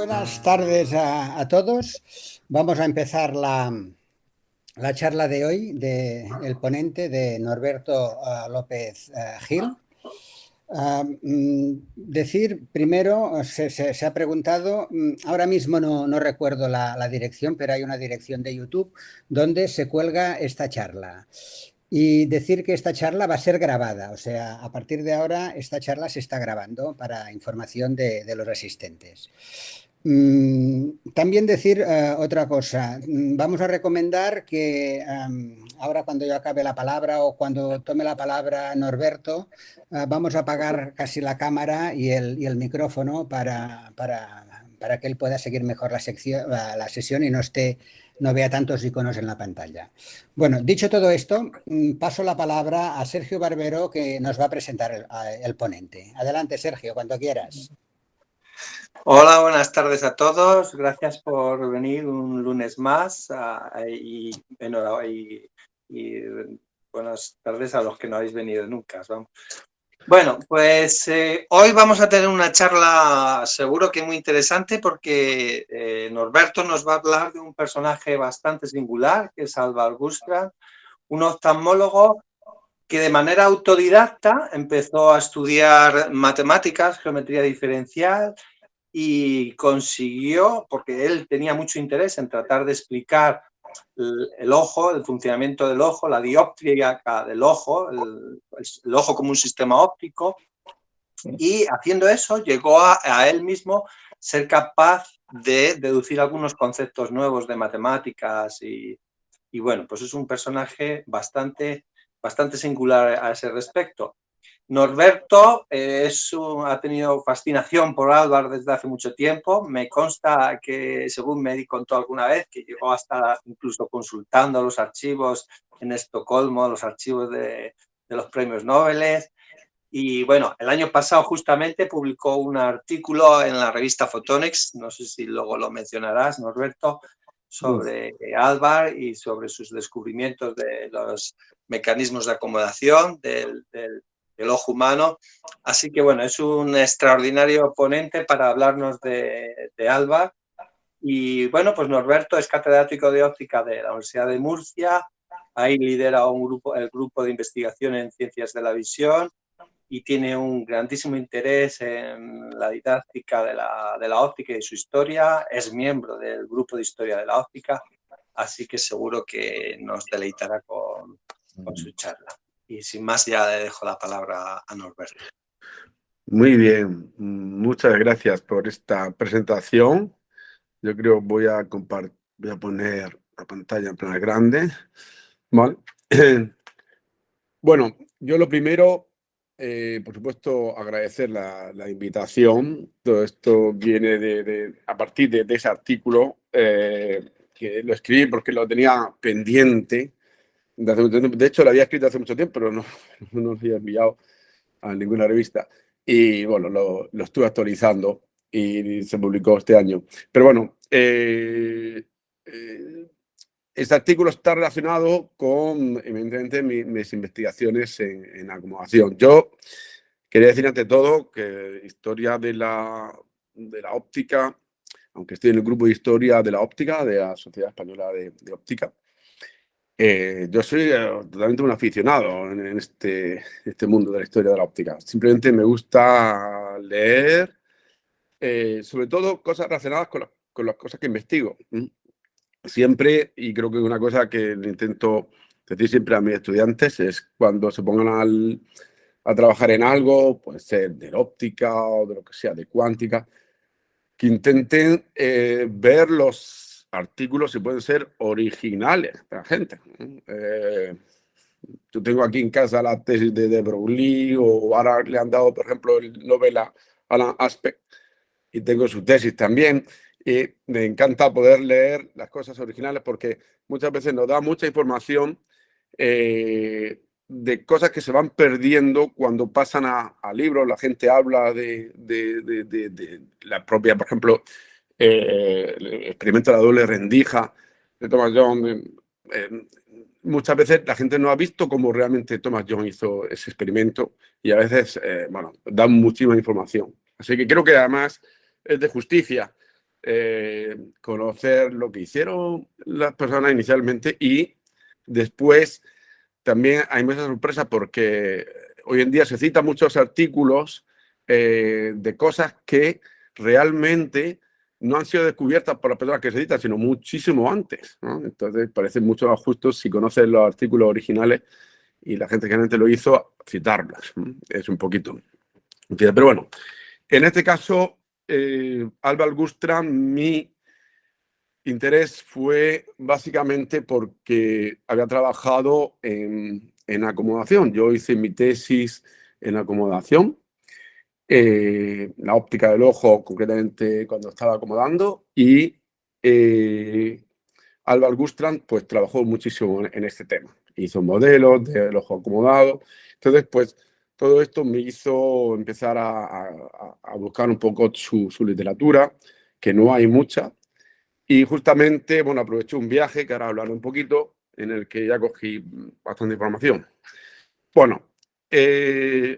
Buenas tardes a todos. Vamos a empezar la charla de hoy del ponente de Norberto López Gil. Decir primero, se ha preguntado, ahora mismo no recuerdo la dirección, pero hay una dirección de YouTube donde se cuelga esta charla. Y decir que esta charla va a ser grabada, o sea, a partir de ahora esta charla se está grabando para información de los asistentes. También decir otra cosa. Vamos a recomendar que ahora cuando yo acabe la palabra o cuando tome la palabra Norberto, vamos a apagar casi la cámara y el micrófono para que él pueda seguir mejor la sesión y no vea tantos iconos en la pantalla. Bueno, dicho todo esto, paso la palabra a Sergio Barbero, que nos va a presentar el ponente. Adelante, Sergio, cuando quieras. Hola, buenas tardes a todos. Gracias por venir un lunes más y buenas tardes a los que no habéis venido nunca. Vamos. Bueno, pues hoy vamos a tener una charla seguro que muy interesante porque Norberto nos va a hablar de un personaje bastante singular, que es Álvar Gustra, un oftalmólogo que de manera autodidacta empezó a estudiar matemáticas, geometría diferencial, y consiguió, porque él tenía mucho interés en tratar de explicar el ojo, el funcionamiento del ojo, la dioptría del ojo, el ojo como un sistema óptico, y haciendo eso llegó a él mismo ser capaz de deducir algunos conceptos nuevos de matemáticas y bueno, pues es un personaje bastante singular a ese respecto. Norberto ha tenido fascinación por Álvar desde hace mucho tiempo. Me consta que, según me contó alguna vez, que llegó hasta incluso consultando los archivos en Estocolmo, los archivos de los premios Nobel. Y bueno, el año pasado justamente publicó un artículo en la revista Photonics, no sé si luego lo mencionarás, Norberto, sobre Álvar y sobre sus descubrimientos de los mecanismos de acomodación del ojo humano. Así que bueno, es un extraordinario ponente para hablarnos de Álvar. Y bueno, pues Norberto es catedrático de óptica de la Universidad de Murcia, ahí lidera el grupo de investigación en ciencias de la visión y tiene un grandísimo interés en la didáctica de la óptica y su historia, es miembro del grupo de historia de la óptica, así que seguro que nos deleitará con su charla. Y sin más, ya le dejo la palabra a Norberto. Muy bien, muchas gracias por esta presentación. Yo creo que voy a poner la pantalla en plan grande. ¿Vale? Bueno, yo lo primero, por supuesto, agradecer la invitación. Todo esto viene a partir de ese artículo que lo escribí porque lo tenía pendiente. De hecho, lo había escrito hace mucho tiempo, pero no lo había enviado a ninguna revista. Y bueno, lo estuve actualizando y se publicó este año. Pero bueno, este artículo está relacionado con, evidentemente, mis investigaciones en acomodación. Yo quería decir ante todo que historia de la óptica, aunque estoy en el grupo de historia de la óptica de la Sociedad Española de Óptica, yo soy totalmente un aficionado en este mundo de la historia de la óptica. Simplemente me gusta leer, sobre todo cosas relacionadas con las cosas que investigo. Siempre, y creo que una cosa que intento decir siempre a mis estudiantes es cuando se pongan a trabajar en algo, puede ser de óptica o de lo que sea, de cuántica, que intenten ver los artículos si pueden ser originales de la gente. Yo tengo aquí en casa la tesis de Broglie, o ahora le han dado, por ejemplo, el Nobel a Alan Aspect, y tengo su tesis también. Y me encanta poder leer las cosas originales porque muchas veces nos da mucha información de cosas que se van perdiendo cuando pasan a libros. La gente habla de la propia, por ejemplo, el experimento de la doble rendija de Thomas Young. Muchas veces la gente no ha visto cómo realmente Thomas Young hizo ese experimento y a veces, bueno, dan muchísima información. Así que creo que además es de justicia conocer lo que hicieron las personas inicialmente y después también hay mucha sorpresa porque hoy en día se citan muchos artículos de cosas que realmente no han sido descubiertas por las personas que se citan, sino muchísimo antes, ¿no? Entonces parece mucho más justo si conoces los artículos originales y la gente que realmente lo hizo, citarlos. Es un poquito. Pero bueno, en este caso, Alba Algustra, mi interés fue básicamente porque había trabajado en acomodación. Yo hice mi tesis en acomodación, la óptica del ojo, concretamente cuando estaba acomodando, y Alba Algustra pues trabajó muchísimo en este tema. Hizo modelos del ojo acomodado. Entonces, pues todo esto me hizo empezar a buscar un poco su literatura, que no hay mucha. Y justamente, bueno, aproveché un viaje, que ahora hablaré un poquito, en el que ya cogí bastante información. Bueno,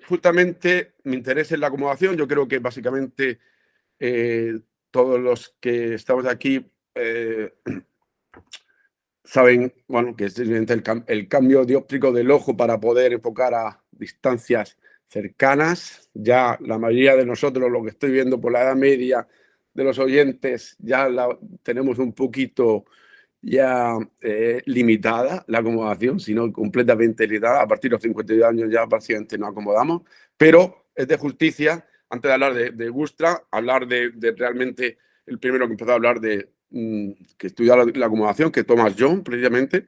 justamente mi interés en la acomodación, yo creo que básicamente todos los que estamos aquí saben, bueno, que es evidente el cambio dióptrico del ojo para poder enfocar a distancias cercanas. Ya la mayoría de nosotros, lo que estoy viendo por la edad media de los oyentes, ya tenemos un poquito ya limitada la acomodación, sino completamente limitada. A partir de los 52 años ya básicamente nos acomodamos, pero es de justicia, antes de hablar de Gustra, hablar de realmente el primero que empezó a hablar de que estudió la acomodación, que Thomas Young, precisamente,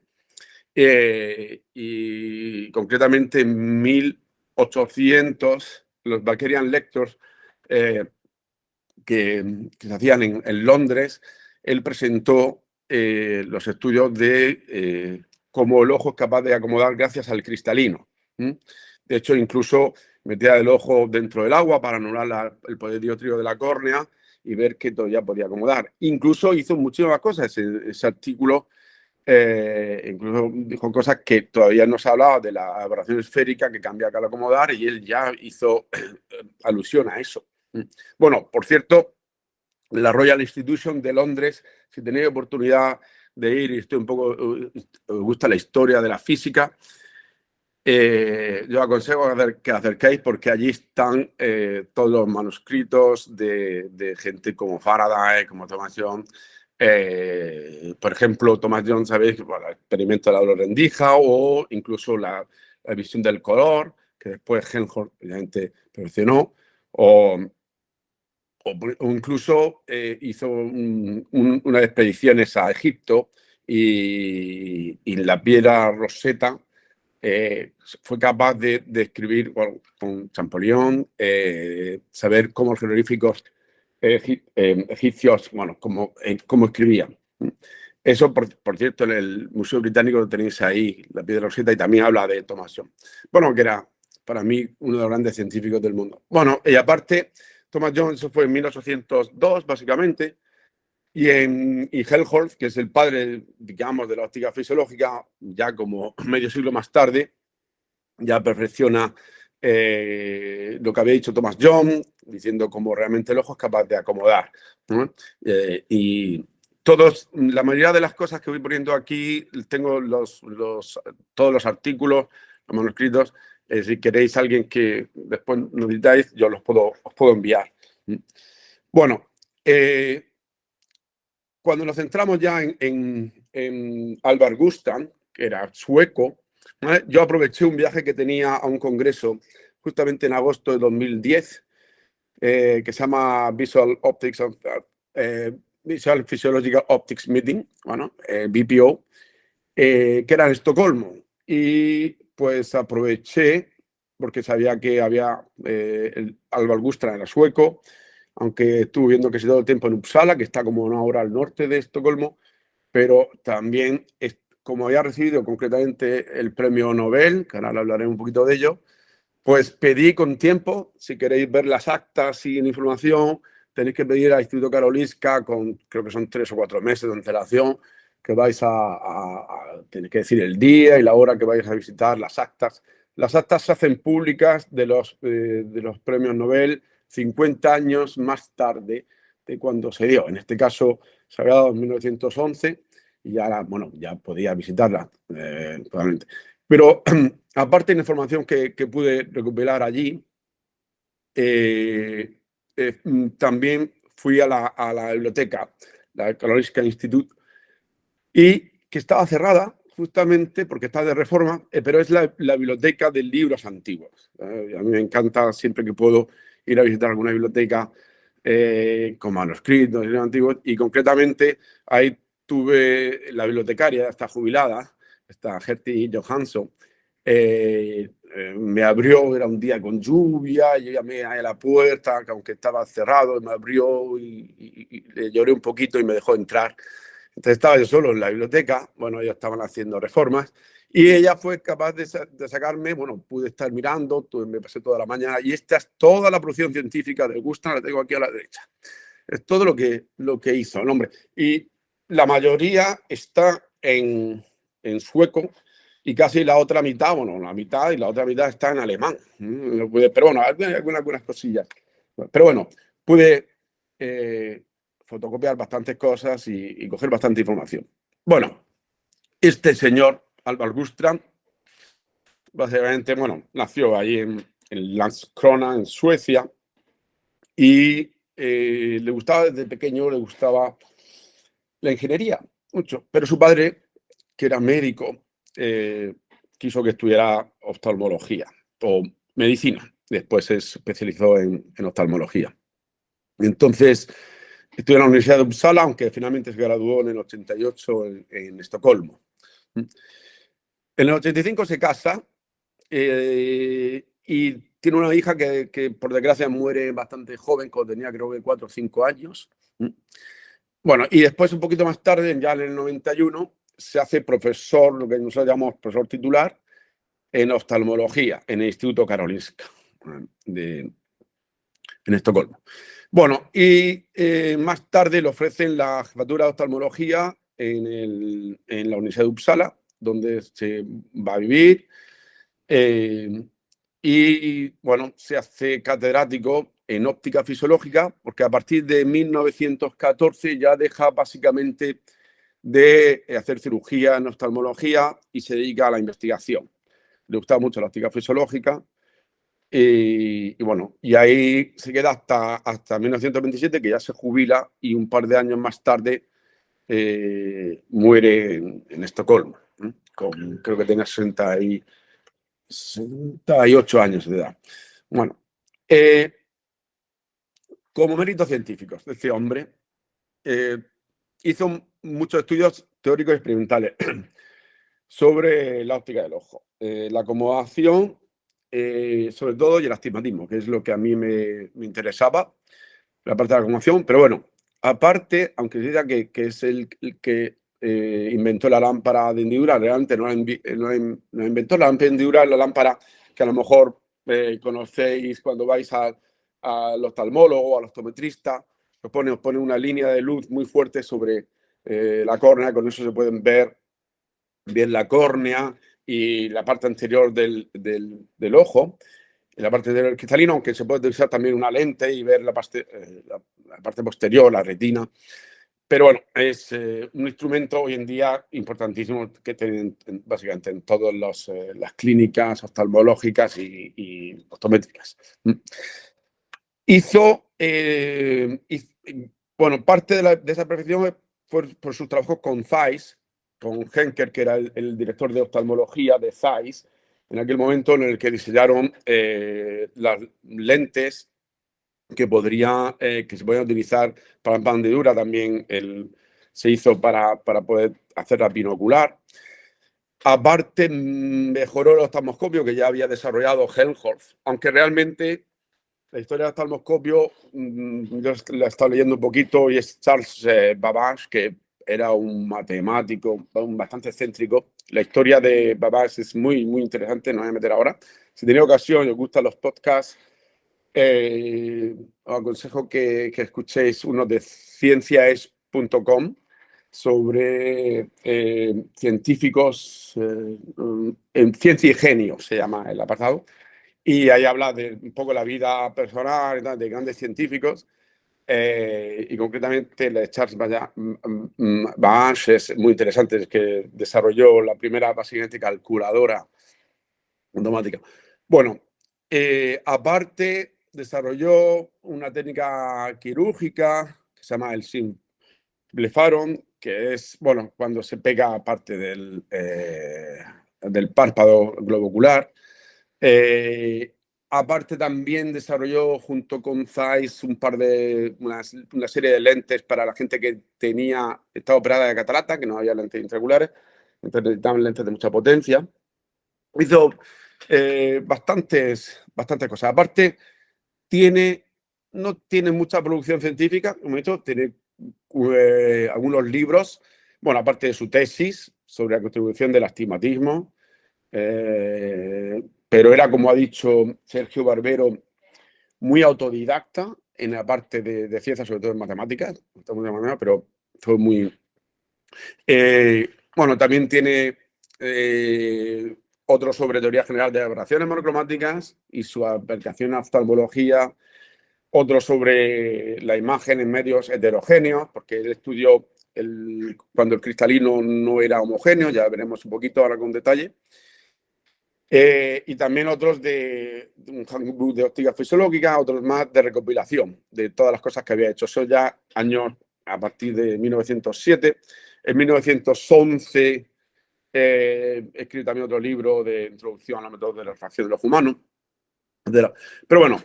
y concretamente en 1800, los Bakerian Lectures que se hacían en Londres, él presentó los estudios de cómo el ojo es capaz de acomodar gracias al cristalino. De hecho, incluso metía el ojo dentro del agua para anular el poder dióptrico de la córnea y ver que todavía podía acomodar. Incluso hizo muchísimas cosas. Ese artículo incluso dijo cosas que todavía no se hablaba de la aberración esférica que cambia al acomodar, y él ya hizo alusión a eso. Bueno, por cierto, la Royal Institution de Londres, si tenéis oportunidad de ir y estoy un poco, os gusta la historia de la física, yo aconsejo que acerquéis, porque allí están todos los manuscritos de gente como Faraday, como Thomas Young. Por ejemplo, Thomas Young, sabéis, bueno, el experimento de la doble rendija, o incluso la visión del color, que después Helmholtz obviamente perfeccionó, o incluso hizo unas expediciones a Egipto y la piedra Rosetta fue capaz de escribir, bueno, con Champollion, saber cómo los jeroglíficos egipcios, bueno, cómo escribían. Eso, por cierto, en el Museo Británico lo tenéis ahí, la piedra Rosetta, y también habla de Thomas Young. Bueno, que era para mí uno de los grandes científicos del mundo. Bueno, y aparte, Thomas Young, eso fue en 1802, básicamente, y Helmholtz, que es el padre, digamos, de la óptica fisiológica, ya como medio siglo más tarde, ya perfecciona lo que había dicho Thomas Young, diciendo cómo realmente el ojo es capaz de acomodar, ¿no? Y la mayoría de las cosas que voy poniendo aquí, tengo todos los artículos, los manuscritos. Si queréis alguien que después nos necesitáis, yo os puedo enviar. Bueno, cuando nos centramos ya en Alvar Gustan, que era sueco, ¿vale? Yo aproveché un viaje que tenía a un congreso justamente en agosto de 2010, que se llama Visual Physiological Optics Meeting, bueno, VPO, que era en Estocolmo. Y pues aproveché, porque sabía que había Alvar Gustan era sueco, aunque estuve viendo que se todo el tiempo en Uppsala, que está como una hora al norte de Estocolmo, pero también, como había recibido concretamente el premio Nobel, que ahora hablaré un poquito de ello, pues pedí con tiempo. Si queréis ver las actas y la información, tenéis que pedir al Instituto Karolinska con, creo que son 3 o 4 meses de antelación, que vais tenéis que decir el día y la hora que vais a visitar, las actas. Las actas se hacen públicas de los premios Nobel 50 años más tarde de cuando se dio. En este caso se había dado en 1911 y ya, bueno, ya podía visitarla totalmente. Pero aparte de la información que pude recuperar allí, también fui a la biblioteca, la Karolinska Institute, y que estaba cerrada justamente porque está de reforma, pero es la biblioteca de libros antiguos. A mí me encanta siempre que puedo ir a visitar alguna biblioteca con manuscritos, libros antiguos, y concretamente ahí tuve la bibliotecaria, está jubilada, está Gertie Johansson, me abrió, era un día con lluvia, yo llamé a la puerta, aunque estaba cerrado, me abrió y le lloré un poquito y me dejó entrar. Entonces estaba yo solo en la biblioteca, bueno, ellos estaban haciendo reformas y ella fue capaz de sacarme, bueno, pude estar mirando, me pasé toda la mañana y esta es toda la producción científica de Gustav, la tengo aquí a la derecha. Es todo lo que hizo el hombre. Y la mayoría está en sueco y casi la otra mitad, bueno, la mitad y la otra mitad está en alemán. Pero bueno, hay algunas cosillas. Pero bueno, pude fotocopiar bastantes cosas y coger bastante información. Bueno, este señor, Alvar Gustav, básicamente, bueno, nació ahí en Landskrona, en Suecia, y le gustaba desde pequeño, le gustaba la ingeniería mucho, pero su padre, que era médico, quiso que estudiara oftalmología o medicina. Después se especializó en oftalmología. Entonces, estudió en la Universidad de Uppsala, aunque finalmente se graduó en el 88 en Estocolmo. En el 85 se casa y tiene una hija que por desgracia muere bastante joven, cuando tenía creo que 4 o 5 años. Bueno, y después un poquito más tarde, ya en el 91, se hace profesor, lo que nosotros llamamos profesor titular, en oftalmología, en el Instituto Karolinska, en Estocolmo. Bueno, y más tarde le ofrecen la jefatura de oftalmología en la Universidad de Uppsala, donde se va a vivir. Y bueno, se hace catedrático en óptica fisiológica, porque a partir de 1914 ya deja básicamente de hacer cirugía en oftalmología y se dedica a la investigación. Le gustaba mucho la óptica fisiológica y bueno, y ahí se queda hasta 1927, que ya se jubila, y un par de años más tarde muere en Estocolmo, creo que tenía 68 años de edad. Bueno, como méritos científicos de este hombre, hizo muchos estudios teóricos y experimentales sobre la óptica del ojo, la acomodación, sobre todo, y el astigmatismo, que es lo que a mí me interesaba, la parte de la acomodación. Pero bueno, aparte, aunque se diga que es el que inventó la lámpara de hendidura, realmente no la inventó la lámpara de hendidura, la lámpara que a lo mejor conocéis cuando vais al oftalmólogo o al optometrista, os pone una línea de luz muy fuerte sobre la córnea, con eso se pueden ver bien la córnea y la parte anterior del ojo, en la parte del cristalino, aunque se puede utilizar también una lente y ver la parte posterior, la retina. Pero bueno, es un instrumento hoy en día importantísimo que tienen básicamente en todas las clínicas oftalmológicas y optométricas. Bueno, parte de esa profesión fue por sus trabajos con Zeiss, con Henker, que era el director de oftalmología de Zeiss, en aquel momento en el que diseñaron las lentes que se podían utilizar para la hendidura. También se hizo para poder hacer la binocular. Aparte, mejoró el oftalmoscopio que ya había desarrollado Helmholtz, aunque realmente la historia del oftalmoscopio, yo la he estado leyendo un poquito, y es Charles Babbage, que era un matemático bastante excéntrico. La historia de Babbage es muy, muy interesante, no voy a meter ahora. Si tenéis ocasión y os gustan los podcasts, os aconsejo que escuchéis uno de cienciaes.com sobre científicos en ciencia y genio, se llama el apartado. Y ahí habla de un poco la vida personal de grandes científicos. y concretamente la de Charles Babbage es muy interesante, es que desarrolló la primera básicamente calculadora automática. Bueno, aparte desarrolló una técnica quirúrgica que se llama el Symplefaron, que es, bueno, cuando se pega parte del párpado globo ocular. Aparte también desarrolló junto con Zeiss una serie de lentes para la gente que estaba operada de catarata, que no había lentes intraoculares, entonces necesitaban lentes de mucha potencia. Hizo bastantes cosas. Aparte, no tiene mucha producción científica, como he dicho, tiene algunos libros, bueno, aparte de su tesis sobre la contribución del astigmatismo, pero era, como ha dicho Sergio Barbero, muy autodidacta en la parte de ciencias, sobre todo en matemáticas, pero fue muy... bueno, también tiene otro sobre teoría general de aberraciones monocromáticas y su aplicación a oftalmología, otro sobre la imagen en medios heterogéneos, porque él estudió cuando el cristalino no era homogéneo, ya veremos un poquito ahora con detalle. Y también otros de un handbook de óptica fisiológica, otros más de recopilación de todas las cosas que había hecho. Eso ya años a partir de 1907. En 1911 escribió también otro libro de introducción a los métodos de la refracción de los humanos. Pero bueno,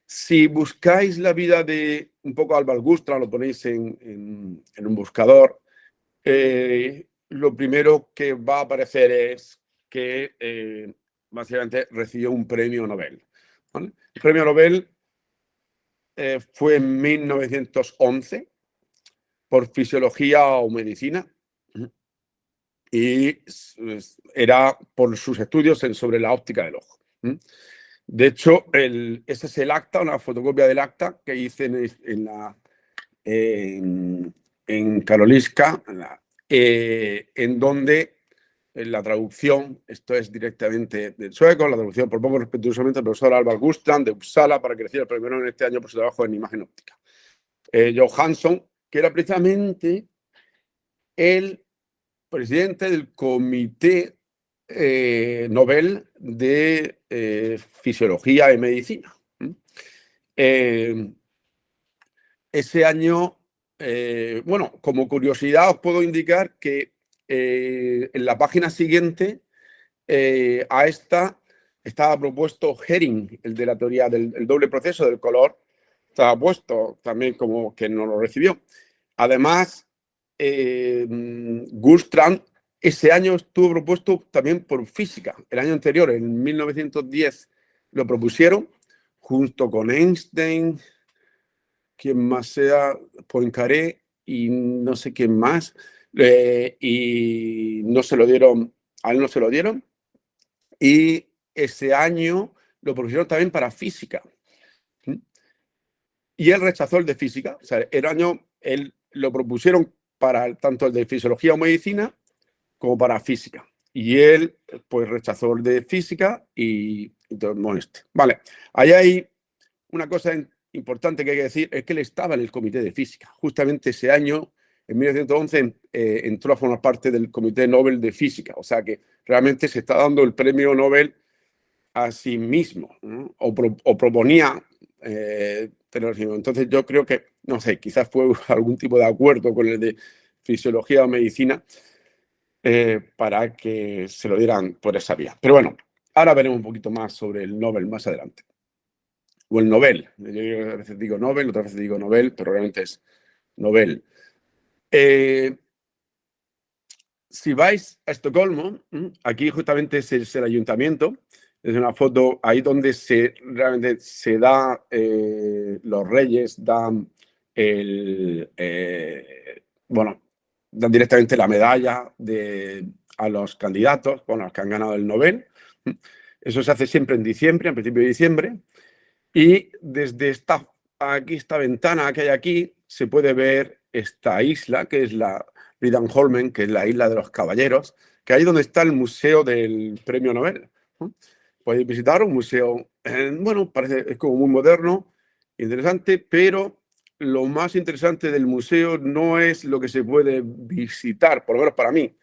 si buscáis la vida de un poco Alvar Gustra, lo ponéis en un buscador, lo primero que va a aparecer es que básicamente recibió un premio Nobel, ¿vale? El premio Nobel fue en 1911 por fisiología o medicina y era por sus estudios sobre la óptica del ojo. De hecho, ese es el acta, una fotocopia del acta que hice en Karolinska, en donde la traducción, esto es directamente del sueco, la traducción por poco respetuosamente del profesor Alvar Gustran de Uppsala para que reciba el premio Nobel este año por su trabajo en imagen óptica. Johansson, que era precisamente el presidente del Comité Nobel de Fisiología y Medicina. Ese año, bueno, como curiosidad os puedo indicar que en la página siguiente a esta estaba propuesto Hering, el de la teoría del doble proceso del color, estaba puesto también como que no lo recibió. Además, Gustran ese año estuvo propuesto también por física. El año anterior, en 1910, lo propusieron junto con Einstein, quien más sea, Poincaré y no sé quién más, y no se lo dieron, a él no se lo dieron, y ese año lo propusieron también para física. Y él rechazó el de física. O sea, el año él lo propusieron para tanto el de fisiología o medicina como para física. Y él pues rechazó el de física y tomó este. Vale, ahí hay una cosa importante que hay que decir, es que él estaba en el comité de física. Justamente ese año, en 1911, entró a formar parte del Comité Nobel de Física. O sea que realmente se está dando el premio Nobel a sí mismo, ¿no? o proponía tenerlo. Entonces yo creo que, no sé, quizás fue algún tipo de acuerdo con el de fisiología o medicina para que se lo dieran por esa vía. Pero bueno, ahora veremos un poquito más sobre el Nobel más adelante. O el Nobel. Yo a veces digo Nobel, otras veces digo Nobel, pero realmente es Nobel. Si vais a Estocolmo, aquí justamente es el ayuntamiento. Es una foto ahí donde realmente se da, los reyes dan bueno, dan directamente la medalla a los candidatos, bueno, a los que han ganado el Nobel. Eso se hace siempre en diciembre, en principio de diciembre. Y desde esta ventana que hay aquí se puede ver esta isla, que es la Riddarholmen, que es la isla de los caballeros, que ahí es donde está el museo del premio Nobel. Podéis visitar un museo, bueno, es como muy moderno, interesante, pero lo más interesante del museo no es lo que se puede visitar, por lo menos para mí,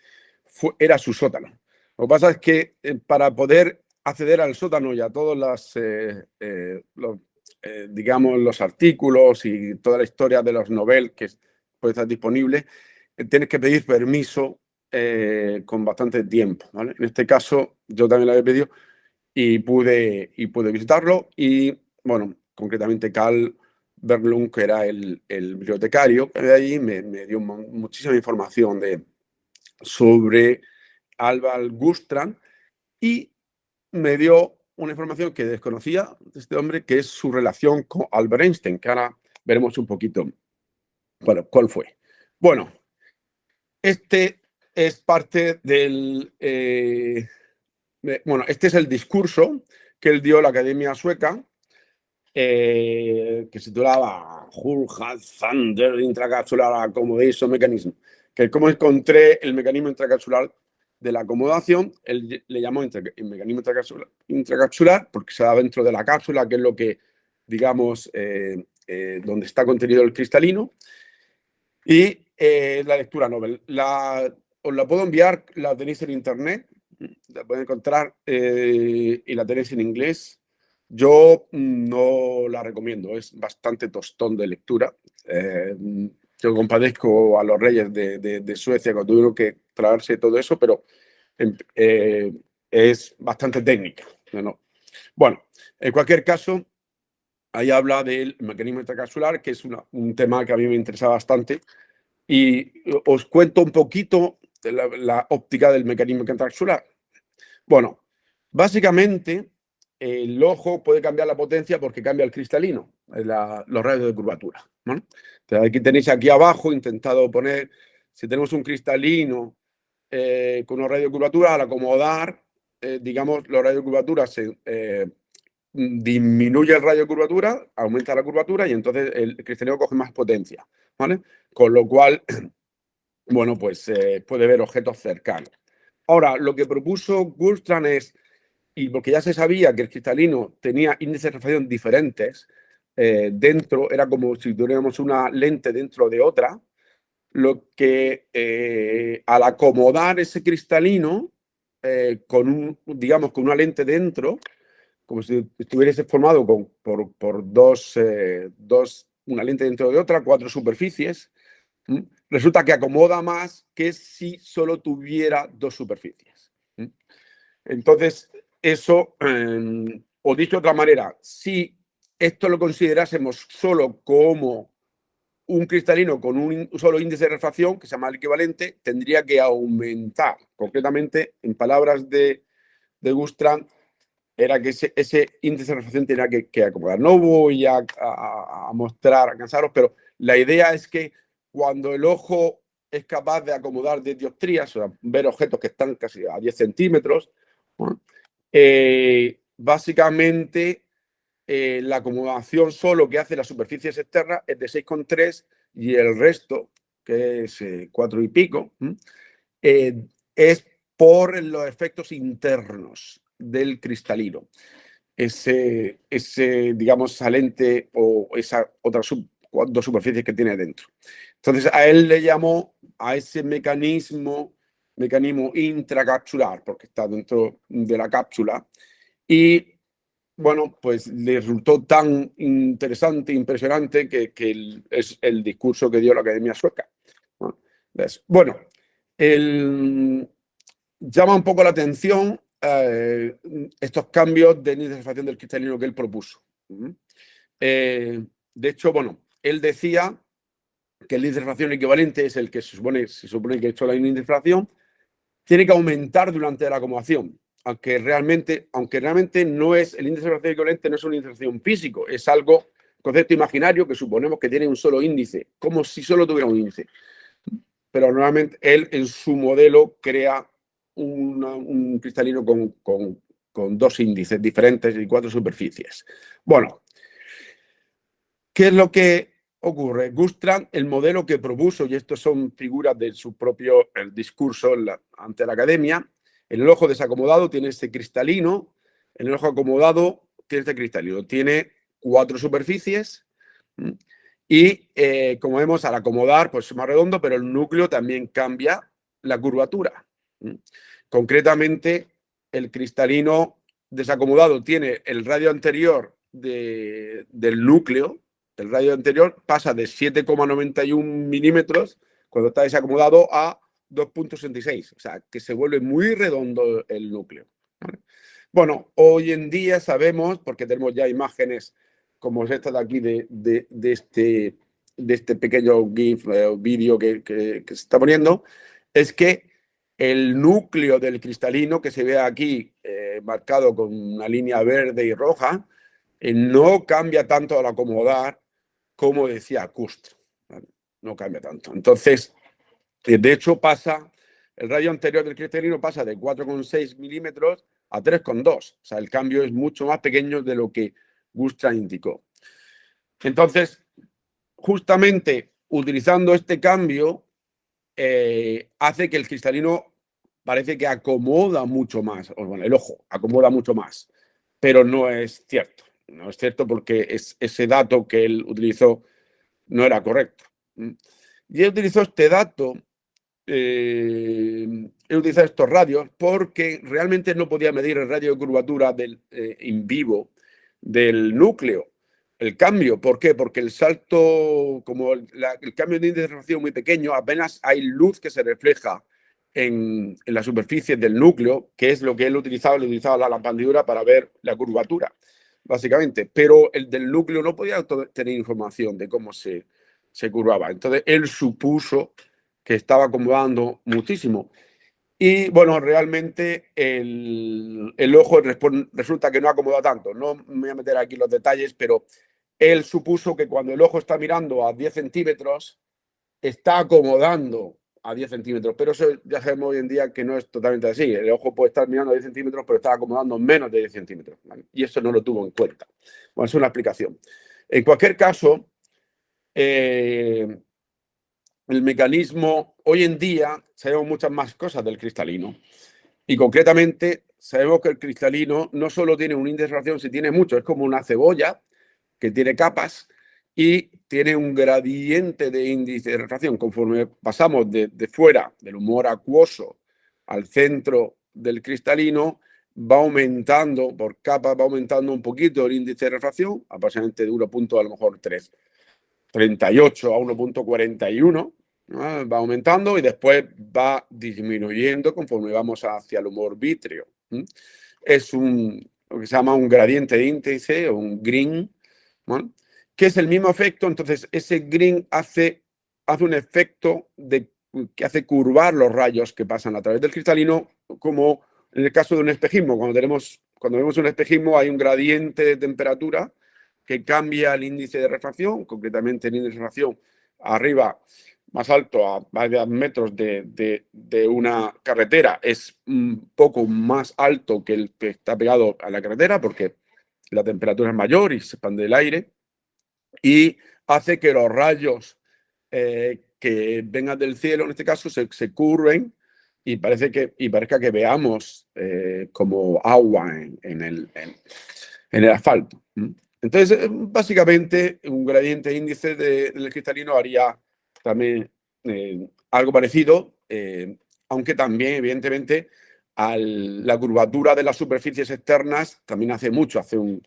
era su sótano. Lo que pasa es que para poder acceder al sótano y a todos digamos, los artículos y toda la historia de los noveles que puede estar disponible, tienes que pedir permiso con bastante tiempo, ¿vale? En este caso, yo también lo había pedido y pude visitarlo. Y, bueno, concretamente Carl Berglund, que era el bibliotecario de allí, me dio muchísima información sobre Alvar Gustran y me dio una información que desconocía de este hombre, que es su relación con Albert Einstein, que ahora veremos un poquito cuál fue. Bueno, este es parte del... bueno, este es el discurso que él dio a la Academia Sueca, que se titulaba Hur Thunder Intracapsular Accommodation Mechanism, que es cómo encontré el mecanismo intracapsular de la acomodación. Él le llamó el mecanismo intracapsular porque se da dentro de la cápsula, que es lo que, digamos, donde está contenido el cristalino. Y la lectura Nobel. Os la puedo enviar, la tenéis en internet, la pueden encontrar y la tenéis en inglés. Yo no la recomiendo, es bastante tostón de lectura. Yo compadezco a los reyes de Suecia cuando tuvieron que traerse todo eso, pero es bastante técnica, ¿no? Bueno, en cualquier caso, ahí habla del mecanismo intracapsular, que es un tema que a mí me interesa bastante. Y os cuento un poquito de la óptica del mecanismo intracapsular. Bueno, básicamente el ojo puede cambiar la potencia porque cambia el cristalino, los radios de curvatura, ¿no? Entonces, aquí tenéis aquí abajo intentado poner, si tenemos un cristalino con unos radios de curvatura, al acomodar, digamos, los radios de curvatura disminuye el radio de curvatura, aumenta la curvatura y entonces el cristalino coge más potencia, ¿vale? Con lo cual, bueno, pues puede ver objetos cercanos. Ahora, lo que propuso Gustran es, y porque ya se sabía que el cristalino tenía índices de refracción diferentes, dentro era como si tuviéramos una lente dentro de otra, lo que al acomodar ese cristalino digamos, con una lente dentro, como si estuviese formado por una lente dentro de otra, 4 superficies, resulta que acomoda más que si solo tuviera 2 superficies. Entonces, eso, o dicho de otra manera, si esto lo considerásemos solo como un cristalino con un solo índice de refracción, que se llama el equivalente, tendría que aumentar. Concretamente, en palabras de Gustran, era que ese índice de refracción tenía que acomodar. No voy a mostrar, a cansaros, pero la idea es que cuando el ojo es capaz de acomodar 10 dioptrías, o sea, ver objetos que están casi a 10 centímetros, ¿no? Básicamente la acomodación solo que hace las superficies externas es de 6,3 y el resto, que es 4 y pico, es por los efectos internos del cristalino. Ese digamos, salente o esa otra 2 superficies que tiene dentro. Entonces, a él le llamó a ese mecanismo intracapsular, porque está dentro de la cápsula. Y, bueno, pues le resultó tan interesante, impresionante, que es el discurso que dio la Academia Sueca. Bueno, llama un poco la atención estos cambios de índice de refracción del cristalino que él propuso. De hecho, bueno, él decía que el índice de refracción equivalente es el que se supone que ha hecho la índice de refracción, tiene que aumentar durante la acomodación, aunque realmente no es el índice de refracción equivalente, no es un índice de refracción físico, es algo, concepto imaginario que suponemos que tiene un solo índice, como si solo tuviera un índice. Pero normalmente él en su modelo crea un cristalino con 2 índices diferentes y 4 superficies. Bueno, ¿qué es lo que ocurre? Gustran, el modelo que propuso, y estos son figuras de su propio discurso ante la Academia, en el ojo desacomodado tiene este cristalino, en el ojo acomodado tiene este cristalino, tiene 4 superficies Y como vemos, al acomodar, pues es más redondo, pero el núcleo también cambia la curvatura. Concretamente, el cristalino desacomodado tiene el radio anterior del núcleo, el radio anterior pasa de 7,91 milímetros cuando está desacomodado a 2,66, o sea, que se vuelve muy redondo el núcleo. ¿Vale? Bueno, hoy en día sabemos, porque tenemos ya imágenes como es esta de aquí, de este pequeño GIF, vídeo que se está poniendo, es que el núcleo del cristalino, que se ve aquí marcado con una línea verde y roja, no cambia tanto al acomodar como decía Kust. ¿Vale? No cambia tanto. Entonces, de hecho, el radio anterior del cristalino pasa de 4,6 milímetros a 3,2. O sea, el cambio es mucho más pequeño de lo que Gustra indicó. Entonces, justamente utilizando este cambio, hace que el cristalino parece que acomoda mucho más, o bueno, el ojo acomoda mucho más, pero no es cierto. No es cierto porque ese dato que él utilizó no era correcto. Y él utilizó este dato, él utilizó estos radios porque realmente no podía medir el radio de curvatura in vivo del núcleo. El cambio, ¿por qué? Porque el salto, como el cambio de índice de refracción es muy pequeño, apenas hay luz que se refleja en la superficie del núcleo, que es lo que él utilizaba la lampadura para ver la curvatura, básicamente. Pero el del núcleo no podía tener información de cómo se curvaba. Entonces, él supuso que estaba acomodando muchísimo. Y bueno, realmente el ojo resulta que no acomoda tanto. No me voy a meter aquí los detalles, pero él supuso que cuando el ojo está mirando a 10 centímetros, está acomodando a 10 centímetros. Pero eso ya sabemos hoy en día que no es totalmente así. El ojo puede estar mirando a 10 centímetros, pero está acomodando menos de 10 centímetros. ¿Vale? Y eso no lo tuvo en cuenta. Bueno, es una explicación. En cualquier caso, el mecanismo, hoy en día sabemos muchas más cosas del cristalino. Y concretamente sabemos que el cristalino no solo tiene un índice de refracción, si tiene mucho, es como una cebolla que tiene capas y tiene un gradiente de índice de refracción. Conforme pasamos de fuera del humor acuoso al centro del cristalino, va aumentando por capas, va aumentando un poquito el índice de refracción, aproximadamente de 1,38 a 1,41. ¿no? Va aumentando y después va disminuyendo conforme vamos hacia el humor vítreo. Es lo que se llama un gradiente de índice o un green, ¿no? Que es el mismo efecto. Entonces, ese green hace un efecto que hace curvar los rayos que pasan a través del cristalino, como en el caso de un espejismo. Cuando vemos un espejismo hay un gradiente de temperatura que cambia el índice de refracción, concretamente el índice de refracción arriba más alto a varios metros de una carretera es un poco más alto que el que está pegado a la carretera porque la temperatura es mayor y se expande el aire y hace que los rayos que vengan del cielo, en este caso, se curven y parezca que veamos como agua en el asfalto. Entonces, básicamente, un gradiente índice del cristalino haría también algo parecido, aunque también, evidentemente, la curvatura de las superficies externas también hace mucho,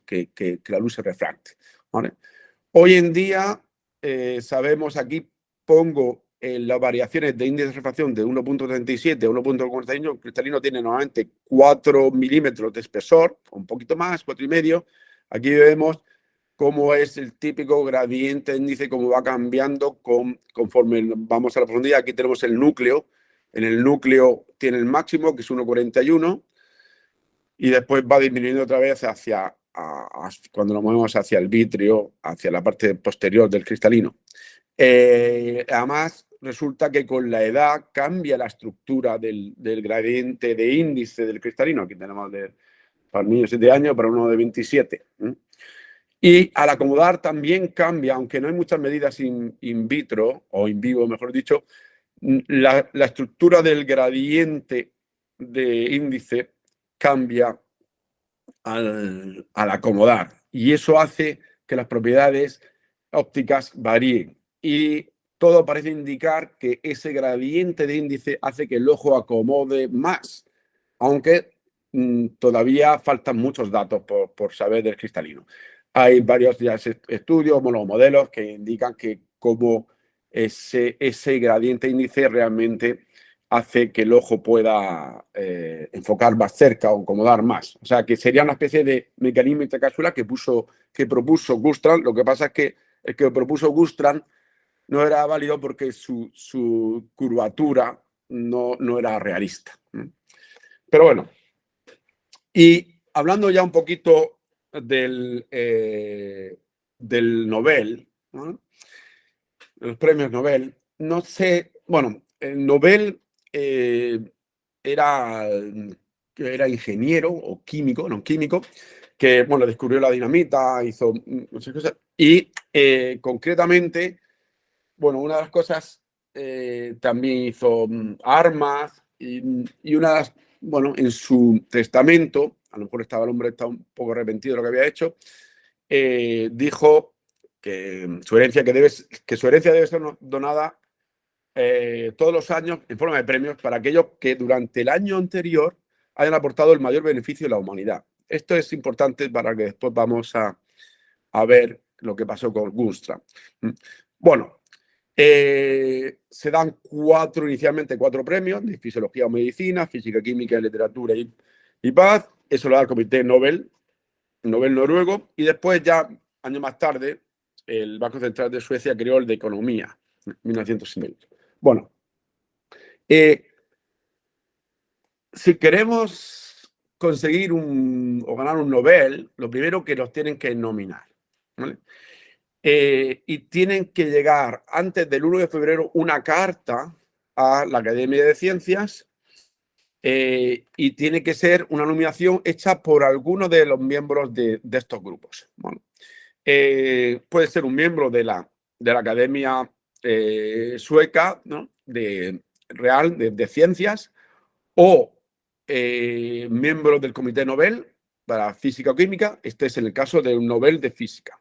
que la luz se refracte. ¿Vale? Hoy en día, sabemos, aquí pongo las variaciones de índice de refracción de 1,37 a 1,41. El cristalino tiene normalmente 4 milímetros de espesor, un poquito más, 4,5. Aquí vemos cómo es el típico gradiente de índice, cómo va cambiando conforme vamos a la profundidad. Aquí tenemos el núcleo. En el núcleo tiene el máximo, que es 1,41, y después va disminuyendo otra vez cuando nos movemos hacia el vitrio, hacia la parte posterior del cristalino. Además, resulta que con la edad cambia la estructura del gradiente de índice del cristalino. Aquí tenemos para el niño de 7 años, para uno de 27. Y al acomodar también cambia, aunque no hay muchas medidas in vitro, o in vivo, mejor dicho, la estructura del gradiente de índice cambia al acomodar. Y eso hace que las propiedades ópticas varíen. Y todo parece indicar que ese gradiente de índice hace que el ojo acomode más, aunque todavía faltan muchos datos por saber del cristalino. Hay varios ya estudios, los modelos que indican que como ese gradiente índice realmente hace que el ojo pueda enfocar más cerca o acomodar más. O sea, que sería una especie de mecanismo intercapsular que propuso Gustran. Lo que pasa es que el que propuso Gustran no era válido porque su curvatura no era realista. Pero bueno, y hablando ya un poquito del Nobel, ¿no? Los premios Nobel, no sé, bueno, el Nobel era ingeniero o químico, no químico, que bueno, descubrió la dinamita, hizo muchas cosas, y concretamente, bueno, una de las cosas también hizo armas y una, bueno, en su testamento, a lo mejor el hombre está un poco arrepentido de lo que había hecho, dijo que su herencia debe ser donada todos los años en forma de premios para aquellos que durante el año anterior hayan aportado el mayor beneficio a la humanidad. Esto es importante para que después vamos a ver lo que pasó con Gustram. Bueno, se dan inicialmente cuatro premios de fisiología o medicina, física, química, literatura y paz. Eso lo da el Comité Nobel noruego, y después ya, años más tarde, el Banco Central de Suecia creó el de Economía, en 1960. Bueno, si queremos conseguir o ganar un Nobel, lo primero que nos tienen que nominar, ¿vale? Y tienen que llegar antes del 1 de febrero una carta a la Academia de Ciencias y tiene que ser una nominación hecha por alguno de los miembros de estos grupos. Bueno, puede ser un miembro de la Academia Sueca, ¿no? de Ciencias, o miembro del Comité Nobel para Física o Química. Este es en el caso de un Nobel de Física.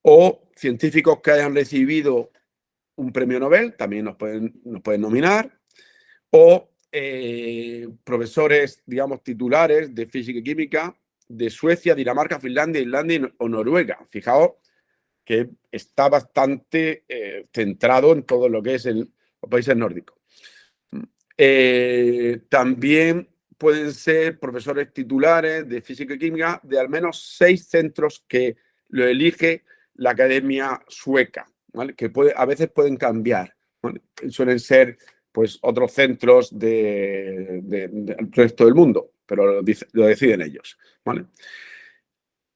O científicos que hayan recibido un premio Nobel, también nos pueden nominar. O profesores, digamos, titulares de física y química de Suecia, Dinamarca, Finlandia, Islandia o Noruega. Fijaos que está bastante centrado en todo lo que es los países nórdicos. También pueden ser profesores titulares de física y química de al menos 6 centros que lo elige la Academia Sueca, ¿vale? Que a veces pueden cambiar, ¿vale? Suelen ser pues otros centros del resto del mundo, pero lo deciden ellos, ¿vale?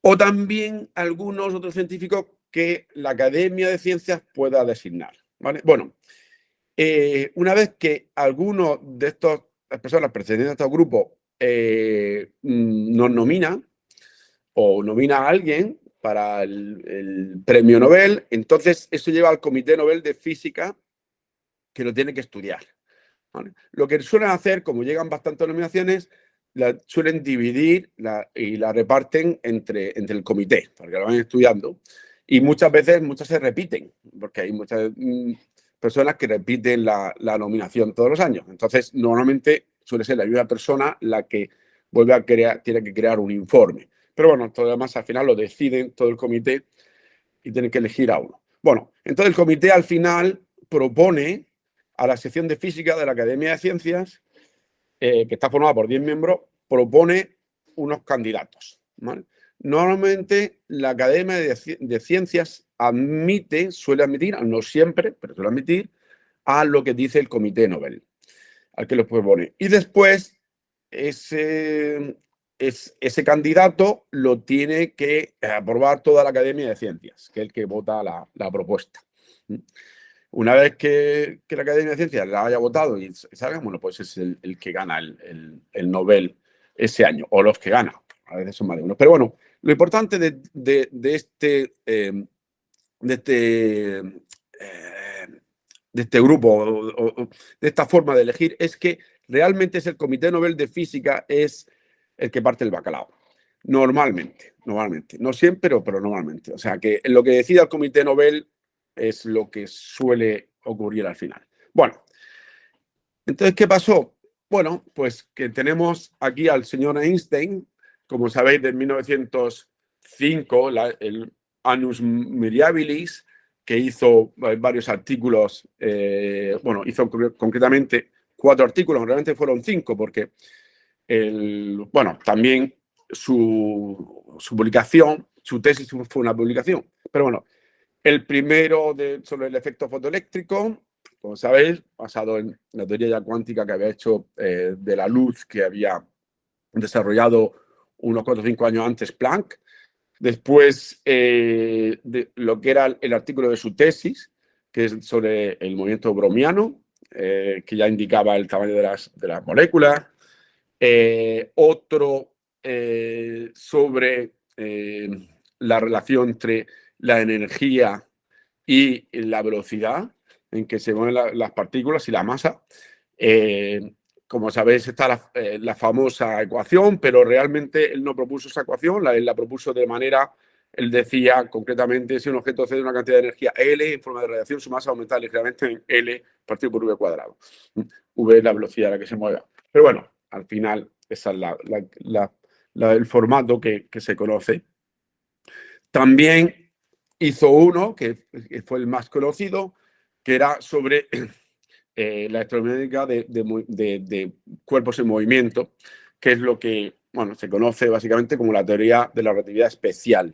O también algunos otros científicos que la Academia de Ciencias pueda designar, ¿vale? Bueno, una vez que alguno de estas personas pertenecientes a estos grupos nos nomina o nomina a alguien para el premio Nobel, entonces eso lleva al Comité Nobel de Física, que lo tiene que estudiar, ¿vale? Lo que suelen hacer, como llegan bastantes nominaciones, la suelen dividir y la reparten entre el comité, porque lo van estudiando. Y muchas veces, muchas se repiten, porque hay muchas personas que repiten la nominación todos los años. Entonces, normalmente suele ser la misma persona la que tiene que crear un informe. Pero bueno, todo lo demás al final lo deciden todo el comité y tienen que elegir a uno. Bueno, entonces el comité al final propone a la sección de física de la Academia de Ciencias, que está formada por 10 miembros, propone unos candidatos, ¿vale? Normalmente la Academia de Ciencias suele admitir, no siempre, pero suele admitir, a lo que dice el Comité Nobel, al que los propone. Y después ese candidato lo tiene que aprobar toda la Academia de Ciencias, que es el que vota la propuesta. Una vez que la Academia de Ciencias la haya votado y salga, bueno, pues es el que gana el Nobel ese año, o los que ganan. A veces son más de uno. Pero bueno, lo importante de este grupo, o de esta forma de elegir, es que realmente es el Comité Nobel de Física es el que parte el bacalao. Normalmente. No siempre, pero normalmente. O sea, que lo que decida el Comité Nobel es lo que suele ocurrir al final. Bueno, entonces, ¿qué pasó? Bueno, pues que tenemos aquí al señor Einstein, como sabéis, de 1905, el Annus Mirabilis, que hizo varios artículos, bueno, hizo concretamente 4 artículos, realmente fueron 5, porque bueno, también su publicación, su tesis fue una publicación, pero bueno, el primero sobre el efecto fotoeléctrico, como sabéis, basado en la teoría ya cuántica que había hecho de la luz que había desarrollado unos 4 o 5 años antes Planck. Después, de lo que era el artículo de su tesis, que es sobre el movimiento bromiano, que ya indicaba el tamaño de las moléculas. Otro sobre la relación entre la energía y la velocidad en que se mueven las partículas y la masa. Como sabéis, está la famosa ecuación, pero realmente él no propuso esa ecuación, él la propuso de manera, él decía concretamente, si un objeto cede una cantidad de energía L en forma de radiación, su masa aumenta ligeramente en L partido por V cuadrado. V es la velocidad a la que se mueve. Pero bueno, al final, ese es el formato que se conoce. También hizo uno, que fue el más conocido, que era sobre la electromecánica de cuerpos en movimiento, que es lo que, bueno, se conoce básicamente como la teoría de la relatividad especial.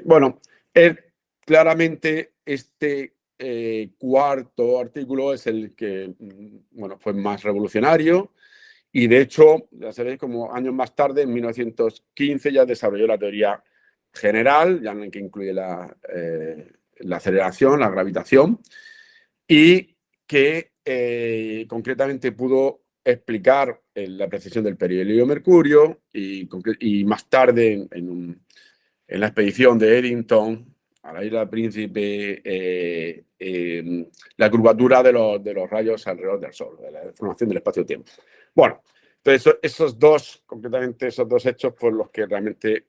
Bueno, claramente este cuarto artículo es el que, bueno, fue más revolucionario y de hecho, ya sabéis, como años más tarde, en 1915, ya desarrolló la teoría general, ya en que incluye la aceleración, la gravitación, y que concretamente pudo explicar la precesión del periodo Mercurio y más tarde en la expedición de Eddington a la isla del Príncipe, la curvatura de los rayos alrededor del Sol, de la formación del espacio-tiempo. Bueno, entonces concretamente esos dos hechos fueron los que realmente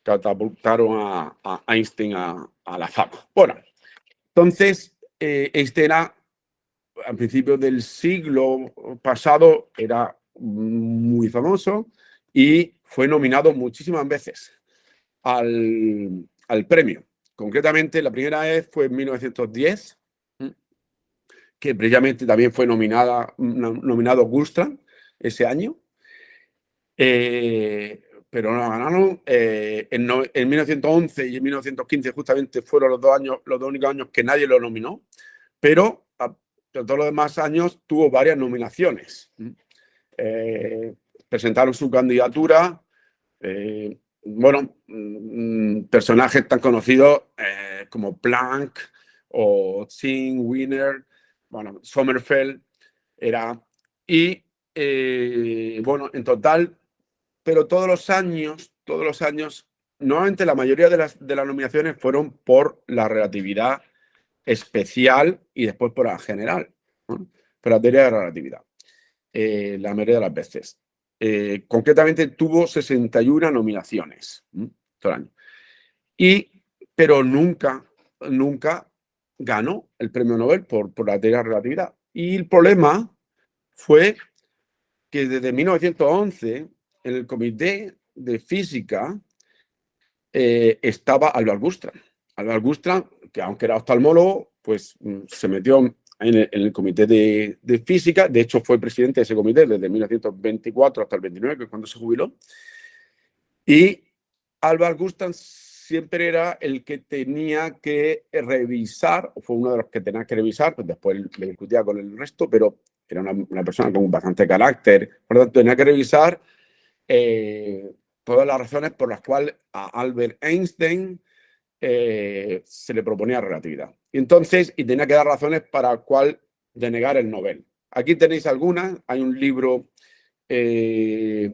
catapultaron a Einstein a la fama. Bueno, entonces Einstein era, al principio del siglo pasado, era muy famoso y fue nominado muchísimas veces al premio. Concretamente, la primera vez fue en 1910, que precisamente también fue nominado Gustram ese año, pero no ganaron. En 1911 y en 1915 justamente fueron los dos únicos años que nadie lo nominó, pero todos los demás años tuvo varias nominaciones. Presentaron su candidatura. Bueno, personajes tan conocidos como Planck o Zinn, Wiener, bueno, Sommerfeld era. Y bueno, en total, pero todos los años, normalmente la mayoría de las nominaciones fueron por la relatividad especial y después por la general, ¿no? Por la teoría de la relatividad, la mayoría de las veces. Concretamente tuvo 61 nominaciones todo el año. Pero nunca ganó el premio Nobel por la teoría de la relatividad. Y el problema fue que desde 1911 en el Comité de Física estaba Albert Gustram. Albert Gustram, que aunque era oftalmólogo, pues se metió en el Comité de Física. De hecho, fue presidente de ese comité desde 1924 hasta el 29, que es cuando se jubiló. Y Albert Gustram siempre era el que tenía que revisar, o fue uno de los que tenía que revisar, pues después le discutía con el resto, pero era una persona con bastante carácter, por lo tanto tenía que revisar todas las razones por las cuales a Albert Einstein se le proponía relatividad. Y tenía que dar razones para cuál denegar el Nobel. Aquí tenéis algunas, hay un libro que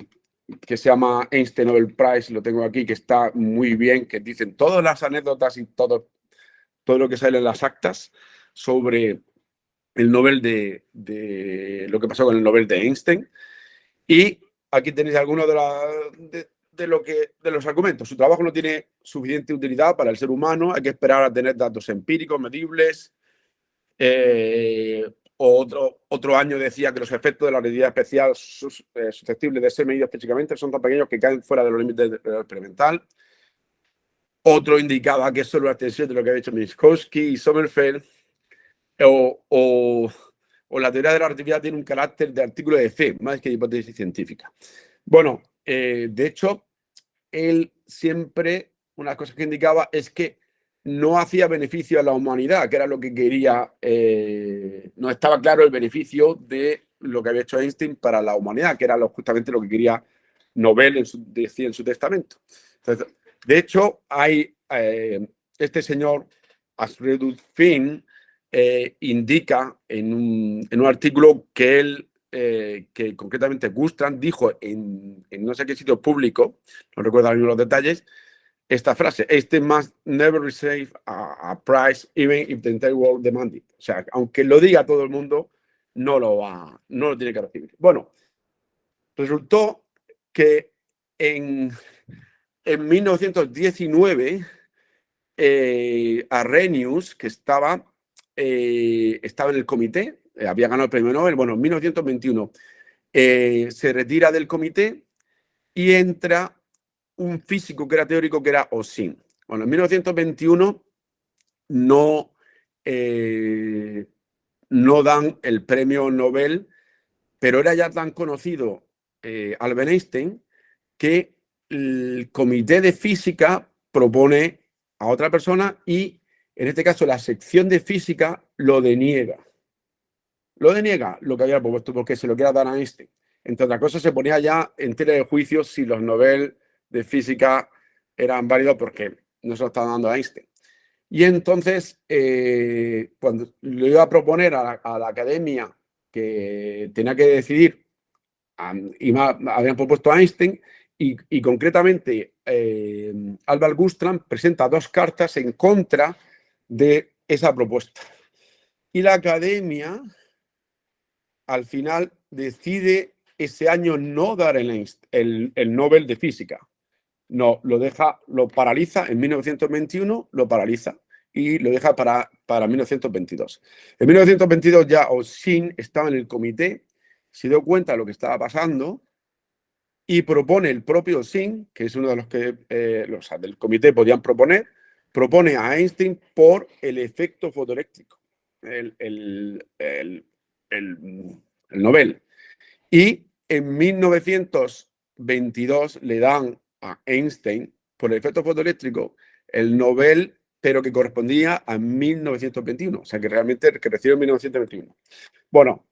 se llama Einstein Nobel Prize, lo tengo aquí, que está muy bien, que dicen todas las anécdotas y todo lo que sale en las actas sobre el Nobel de lo que pasó con el Nobel de Einstein. Y aquí tenéis algunos de de los argumentos. Su trabajo no tiene suficiente utilidad para el ser humano, hay que esperar a tener datos empíricos, medibles. Otro año decía que los efectos de la realidad especial susceptibles de ser medidos específicamente son tan pequeños que caen fuera de los límites de lo experimental. Otro indicaba que es solo una extensión de lo que había hecho Minkowski y Sommerfeld. O la teoría de la relatividad tiene un carácter de artículo de fe, más que de hipótesis científica. Bueno, de hecho, él siempre, una cosa que indicaba es que no hacía beneficio a la humanidad, que era lo que quería, no estaba claro el beneficio de lo que había hecho Einstein para la humanidad, que era justamente lo que quería Nobel decía en su testamento. Entonces, de hecho, hay este señor, Alfred Finn, indica en un artículo que él, que concretamente Gustrand dijo en no sé qué sitio público, no recuerdo ahora mismo los detalles, esta frase: Einstein must never receive a prize even if the entire world demand it. O sea, aunque lo diga todo el mundo, no lo tiene que recibir. Bueno, resultó que en 1919 Arrhenius, que estaba en el comité, había ganado el premio Nobel, bueno, en 1921 se retira del comité y entra un físico que era teórico, que era Ossin. Bueno, en 1921 no dan el premio Nobel, pero era ya tan conocido Albert Einstein que el comité de física propone a otra persona y, en este caso, la sección de física lo deniega. Lo deniega lo que había propuesto porque se lo quiera dar a Einstein. Entre otras cosas, se ponía ya en tela de juicio si los Nobel de física eran válidos porque no se lo estaban dando a Einstein. Y entonces, cuando lo iba a proponer a la academia, que tenía que decidir, habían propuesto a Einstein y concretamente Albert Gustrand presenta 2 cartas en contra de esa propuesta. Y la academia, al final, decide ese año no dar el Nobel de Física. No, lo paraliza en 1921, lo paraliza y lo deja para 1922. En 1922 ya Ossin estaba en el comité, se dio cuenta de lo que estaba pasando y propone el propio Ossin, que es uno de los que los del comité podían propone a Einstein por el efecto fotoeléctrico, el Nobel. Y en 1922 le dan a Einstein por el efecto fotoeléctrico el Nobel, pero que correspondía a 1921, o sea que realmente recibió en 1921. Bueno,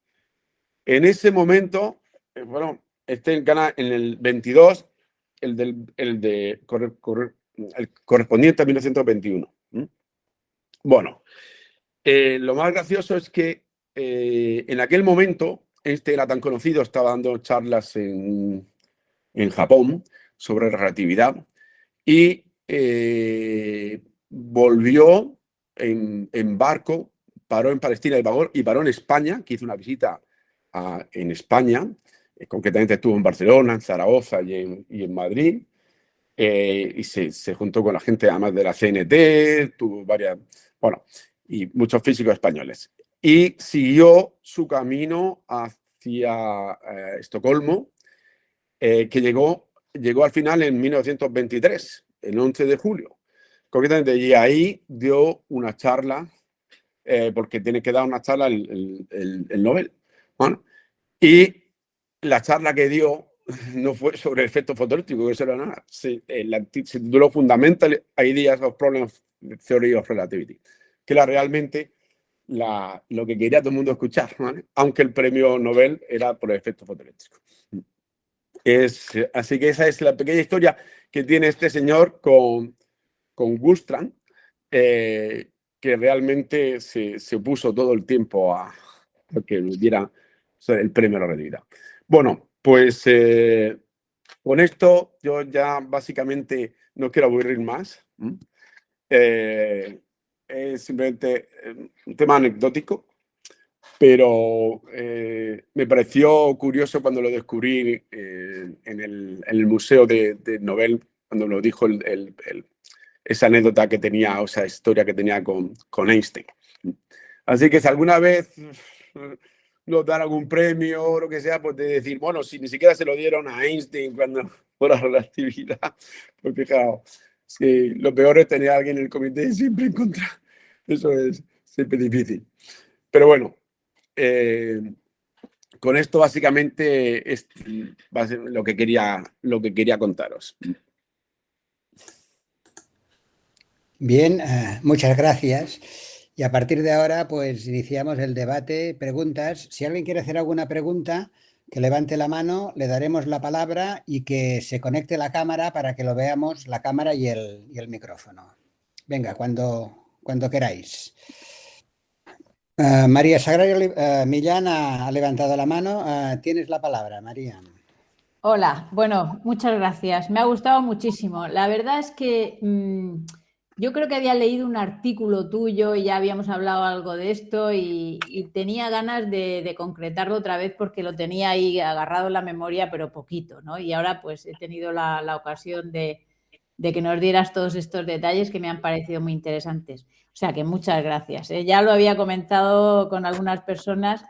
en ese momento, bueno, gana en el 22 el correspondiente a 1921. Bueno, lo más gracioso es que en aquel momento era tan conocido, estaba dando charlas en Japón sobre relatividad y volvió en barco, paró en Palestina y paró en España, que hizo una visita en España, concretamente estuvo en Barcelona, en Zaragoza y en Madrid, y se juntó con la gente además de la CNT, tuvo varias, bueno, y muchos físicos españoles. Y siguió su camino hacia Estocolmo, que llegó al final en 1923, el 11 de julio. Concretamente, y ahí dio una charla, porque tiene que dar una charla el Nobel. Bueno, y la charla que dio no fue sobre el efecto fotoeléctrico, eso era nada. Se tituló Fundamental Ideas of Problem Theory of Relativity, que era realmente lo que quería todo el mundo escuchar, ¿vale? Aunque el premio Nobel era por el efecto fotoeléctrico. Así que esa es la pequeña historia que tiene este señor con Gustrand, que realmente se opuso todo el tiempo a que le diera el premio a la relatividad. Bueno, pues con esto yo ya básicamente no quiero aburrir más. Es simplemente un tema anecdótico Pero me pareció curioso cuando lo descubrí en el museo de Nobel, cuando lo dijo esa anécdota que tenía, o esa historia que tenía con Einstein. Así que si alguna vez nos dan algún premio o lo que sea, pues de decir, bueno, si ni siquiera se lo dieron a Einstein cuando por la relatividad, pues fijaos, sí, lo peor es tener a alguien en el comité siempre en contra. Eso es siempre difícil. Pero bueno, con esto básicamente es lo que quería contaros. Bien, muchas gracias. Y a partir de ahora, pues iniciamos el debate, preguntas. Si alguien quiere hacer alguna pregunta, que levante la mano, le daremos la palabra y que se conecte la cámara para que lo veamos, la cámara y el micrófono. Venga, cuando queráis. María Sagrario Millán ha levantado la mano. Tienes la palabra, María. Hola, bueno, muchas gracias. Me ha gustado muchísimo. La verdad es que yo creo que había leído un artículo tuyo y ya habíamos hablado algo de esto y tenía ganas de concretarlo otra vez porque lo tenía ahí agarrado en la memoria, pero poquito, ¿no? Y ahora pues he tenido la ocasión de que nos dieras todos estos detalles que me han parecido muy interesantes. O sea que muchas gracias. Ya lo había comentado con algunas personas.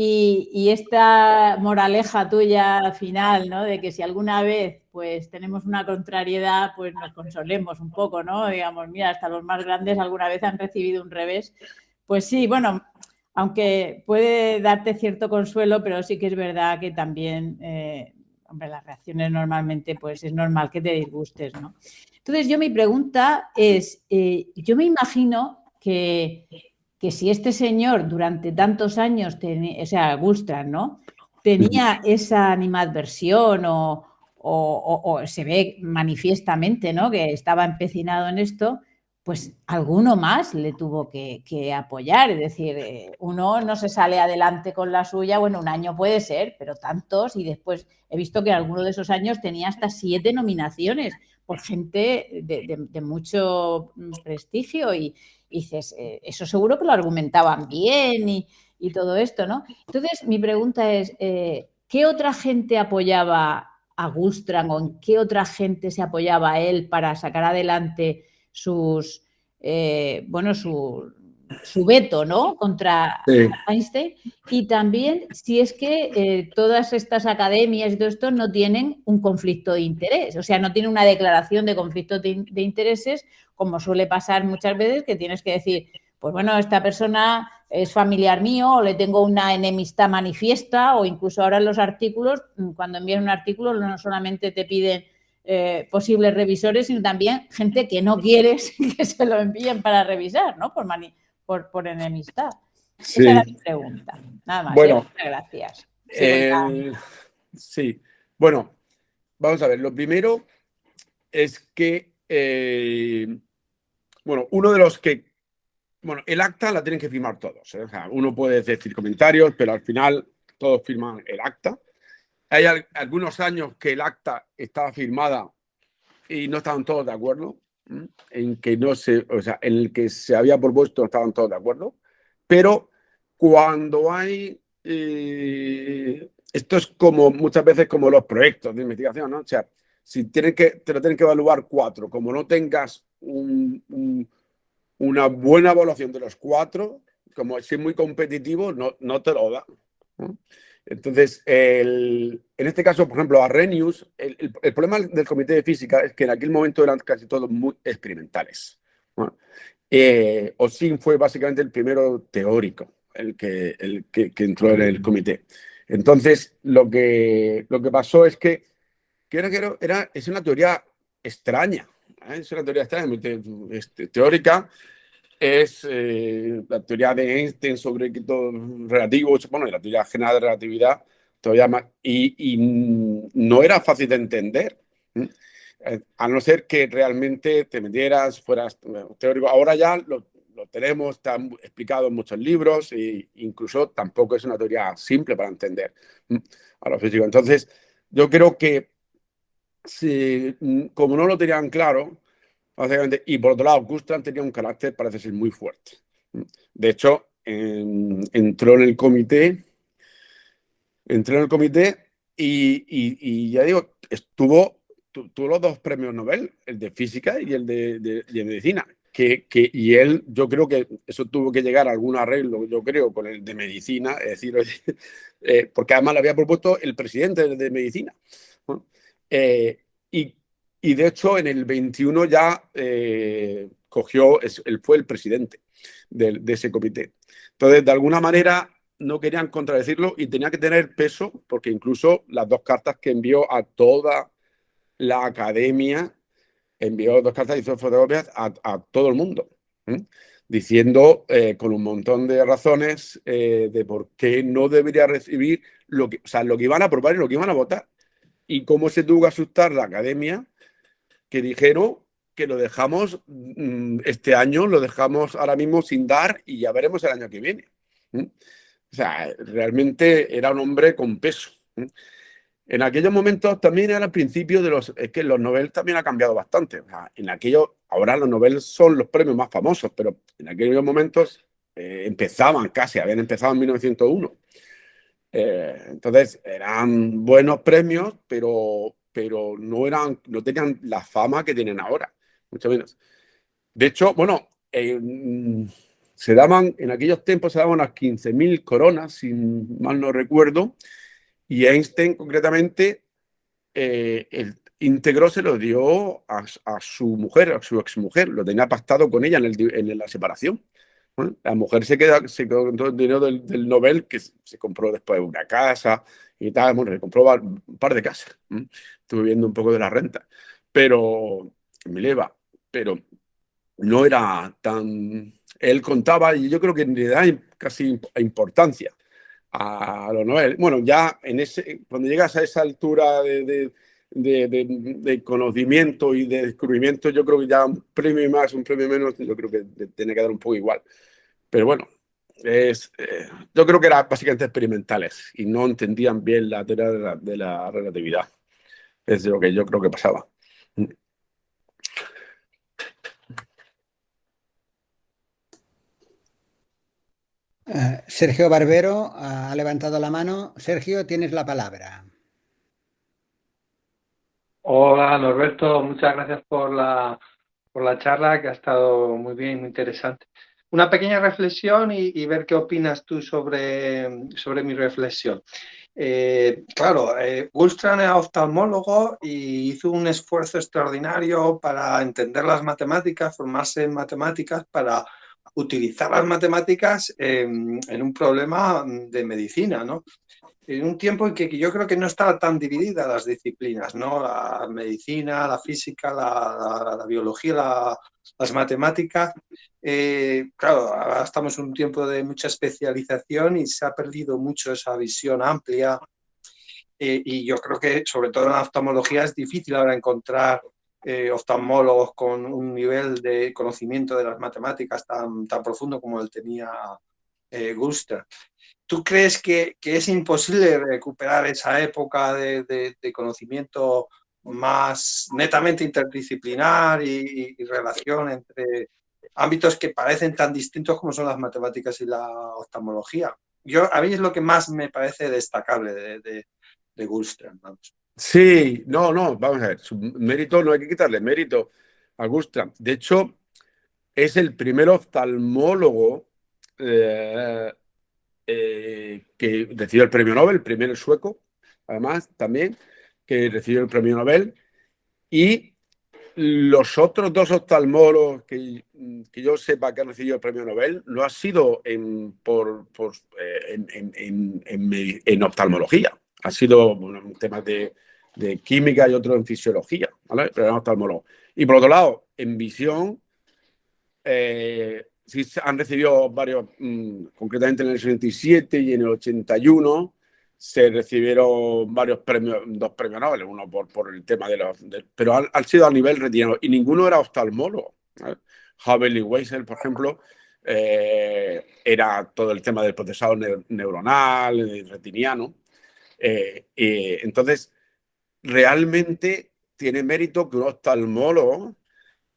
Y esta moraleja tuya final, ¿no? De que si alguna vez pues tenemos una contrariedad, pues nos consolemos un poco, ¿no? Digamos, mira, hasta los más grandes alguna vez han recibido un revés. Pues sí, bueno, aunque puede darte cierto consuelo, pero sí que es verdad que también, hombre, las reacciones normalmente, pues es normal que te disgustes, ¿no? Entonces, mi pregunta es, yo me imagino que si este señor durante tantos años, o sea, Gustran, ¿no? Tenía esa animadversión o se ve manifiestamente, ¿no? Que estaba empecinado en esto, pues alguno más le tuvo que apoyar. Es decir, uno no se sale adelante con la suya, bueno, un año puede ser, pero tantos, y después he visto que en alguno de esos años tenía hasta 7 nominaciones por gente de mucho prestigio y dices, eso seguro que lo argumentaban bien y todo esto, ¿no? Entonces, mi pregunta es, ¿qué otra gente apoyaba a Gustran o en qué otra gente se apoyaba a él para sacar adelante sus, su veto, ¿no? Contra Einstein? Y también si es que todas estas academias y todo esto no tienen un conflicto de interés, o sea, no tienen una declaración de conflicto de intereses, como suele pasar muchas veces, que tienes que decir, pues bueno, esta persona es familiar mío o le tengo una enemistad manifiesta, o incluso ahora en los artículos, cuando envías un artículo no solamente te piden posibles revisores, sino también gente que no quieres que se lo envíen para revisar, ¿no? Por enemistad. Sí. Esa era mi pregunta. Nada más. Bueno, muchas gracias. Sí. Bueno, vamos a ver. Lo primero es que, bueno, uno de los que, bueno, el acta la tienen que firmar todos, ¿eh? O sea, uno puede decir comentarios, pero al final todos firman el acta. Hay algunos años que el acta estaba firmada y no estaban todos de acuerdo, en que no se, o sea, en el que se había propuesto estaban todos de acuerdo, pero cuando hay, esto es como muchas veces como los proyectos de investigación, ¿no? O sea, si te lo tienen que evaluar 4, como no tengas una buena evaluación de los 4, como si es muy competitivo, no te lo da, ¿no? Entonces, en este caso, por ejemplo, Arrhenius, el problema del comité de física es que en aquel momento eran casi todos muy experimentales, ¿no? Osin fue básicamente el primero teórico, el que entró en el comité. Entonces, lo que pasó es que es una teoría extraña, ¿eh? Es una teoría extraña, muy teórica. Es la teoría de Einstein sobre todo relativo, bueno, la teoría general de relatividad, todavía más, y no era fácil de entender, a no ser que realmente te metieras, fueras teórico. Ahora ya lo tenemos, está explicado en muchos libros e incluso tampoco es una teoría simple para entender a los físicos. Entonces, yo creo que como no lo tenían claro, básicamente, y por otro lado, Gustran tenía un carácter, parece ser, muy fuerte. De hecho, en entró en el comité, y ya digo, tuvo los 2 premios Nobel, el de física y el de medicina. Y él, yo creo que eso tuvo que llegar a algún arreglo, yo creo, con el de medicina, es decir, porque además lo había propuesto el presidente de medicina, ¿no? Y de hecho, en el 21 ya él fue el presidente de ese comité. Entonces, de alguna manera, no querían contradecirlo y tenía que tener peso, porque incluso las 2 cartas que envió a toda la academia, envió 2 cartas y hizo fotocopias a todo el mundo, diciendo con un montón de razones de por qué no debería recibir lo que iban a aprobar y lo que iban a votar. Y cómo se tuvo que asustar la academia, que dijeron que lo dejamos este año, lo dejamos ahora mismo sin dar y ya veremos el año que viene. O sea, realmente era un hombre con peso. En aquellos momentos también era el principio es que los Nobel también ha cambiado bastante. O sea, ahora los Nobel son los premios más famosos, pero en aquellos momentos habían empezado en 1901. Entonces eran buenos premios, pero no tenían la fama que tienen ahora, mucho menos. De hecho, bueno, en aquellos tiempos se daban unas 15.000 coronas, si mal no recuerdo, y Einstein concretamente el íntegro se lo dio a su mujer, a su exmujer, lo tenía pactado con ella en la separación. Bueno, la mujer se quedó con todo el dinero del Nobel, que se compró después una casa y tal. Bueno, se compró un par de casas. Estuve viendo un poco de la renta. Pero, Mileva, pero no era tan... Él contaba, y yo creo que le da casi importancia a los Nobel. Bueno, ya cuando llegas a esa altura de conocimiento y de descubrimiento, yo creo que ya un premio más, un premio menos, yo creo que tiene que dar un poco igual. Pero bueno, yo creo que eran básicamente experimentales y no entendían bien la teoría de la relatividad. Es lo que yo creo que pasaba. Sergio Barbero ha levantado la mano. Sergio, tienes la palabra. Hola Norberto, muchas gracias por la charla, que ha estado muy bien, muy interesante. Una pequeña reflexión y ver qué opinas tú sobre mi reflexión. Claro, Gullstrand era oftalmólogo y hizo un esfuerzo extraordinario para entender las matemáticas, formarse en matemáticas, para utilizar las matemáticas en un problema de medicina, ¿no? En un tiempo en que yo creo que no estaban tan divididas las disciplinas, ¿no? La medicina, la física, la biología, las matemáticas. Claro, ahora estamos en un tiempo de mucha especialización y se ha perdido mucho esa visión amplia. Y yo creo que, sobre todo en la oftalmología, es difícil ahora encontrar oftalmólogos con un nivel de conocimiento de las matemáticas tan profundo como el tenía Gullstrand. ¿Tú crees que es imposible recuperar esa época de conocimiento más netamente interdisciplinar y relación entre ámbitos que parecen tan distintos como son las matemáticas y la oftalmología? A mí es lo que más me parece destacable de Gullstrand, vamos. Sí, no, vamos a ver. Su mérito, no hay que quitarle mérito a Gullstrand. De hecho, es el primer oftalmólogo que recibió el premio Nobel, el primero sueco, además, también, que recibió el premio Nobel. Y los otros 2 oftalmólogos que yo sepa que han recibido el premio Nobel no ha sido en oftalmología. Ha sido un tema de química y otro en fisiología, ¿vale? Pero en oftalmólogo. Y por otro lado, en visión, sí han recibido varios, concretamente en el 67 y en el 81 se recibieron varios premios, 2 premios Nobel, uno por el tema pero han sido a nivel retinal y ninguno era oftalmólogo, ¿vale? Hubble y Weissel, por ejemplo, era todo el tema del procesado neuronal, retiniano. Entonces, realmente tiene mérito que un oftalmólogo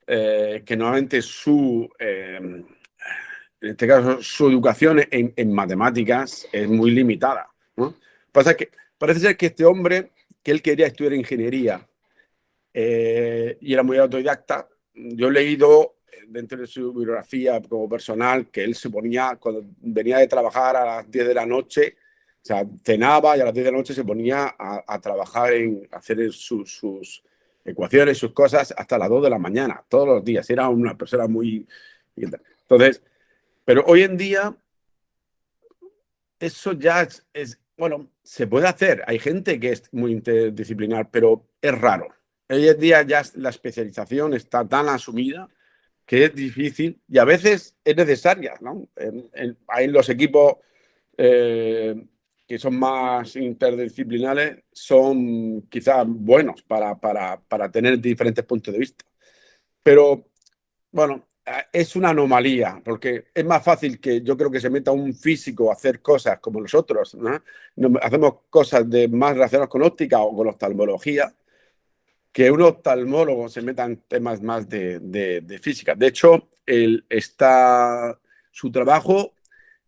que normalmente en este caso, su educación en matemáticas es muy limitada, ¿no? Pasa que parece ser que este hombre, que él quería estudiar ingeniería y era muy autodidacta, yo he leído dentro de su biografía como personal que él se ponía, cuando venía de trabajar a las 10 de la noche, o sea, cenaba y a las 10 de la noche se ponía a trabajar en hacer sus ecuaciones, sus cosas, hasta las 2 de la mañana, todos los días. Era una persona muy... Entonces, pero hoy en día eso ya bueno, se puede hacer. Hay gente que es muy interdisciplinar, pero es raro. Hoy en día ya la especialización está tan asumida que es difícil y a veces es necesaria, ¿no? Hay los equipos que son más interdisciplinares, son quizás buenos para tener diferentes puntos de vista. Pero, bueno, es una anomalía, porque es más fácil que yo creo que se meta un físico a hacer cosas como nosotros, ¿no? Hacemos cosas más relacionadas con óptica o con oftalmología, que un oftalmólogo se meta en temas más de física. De hecho, su trabajo,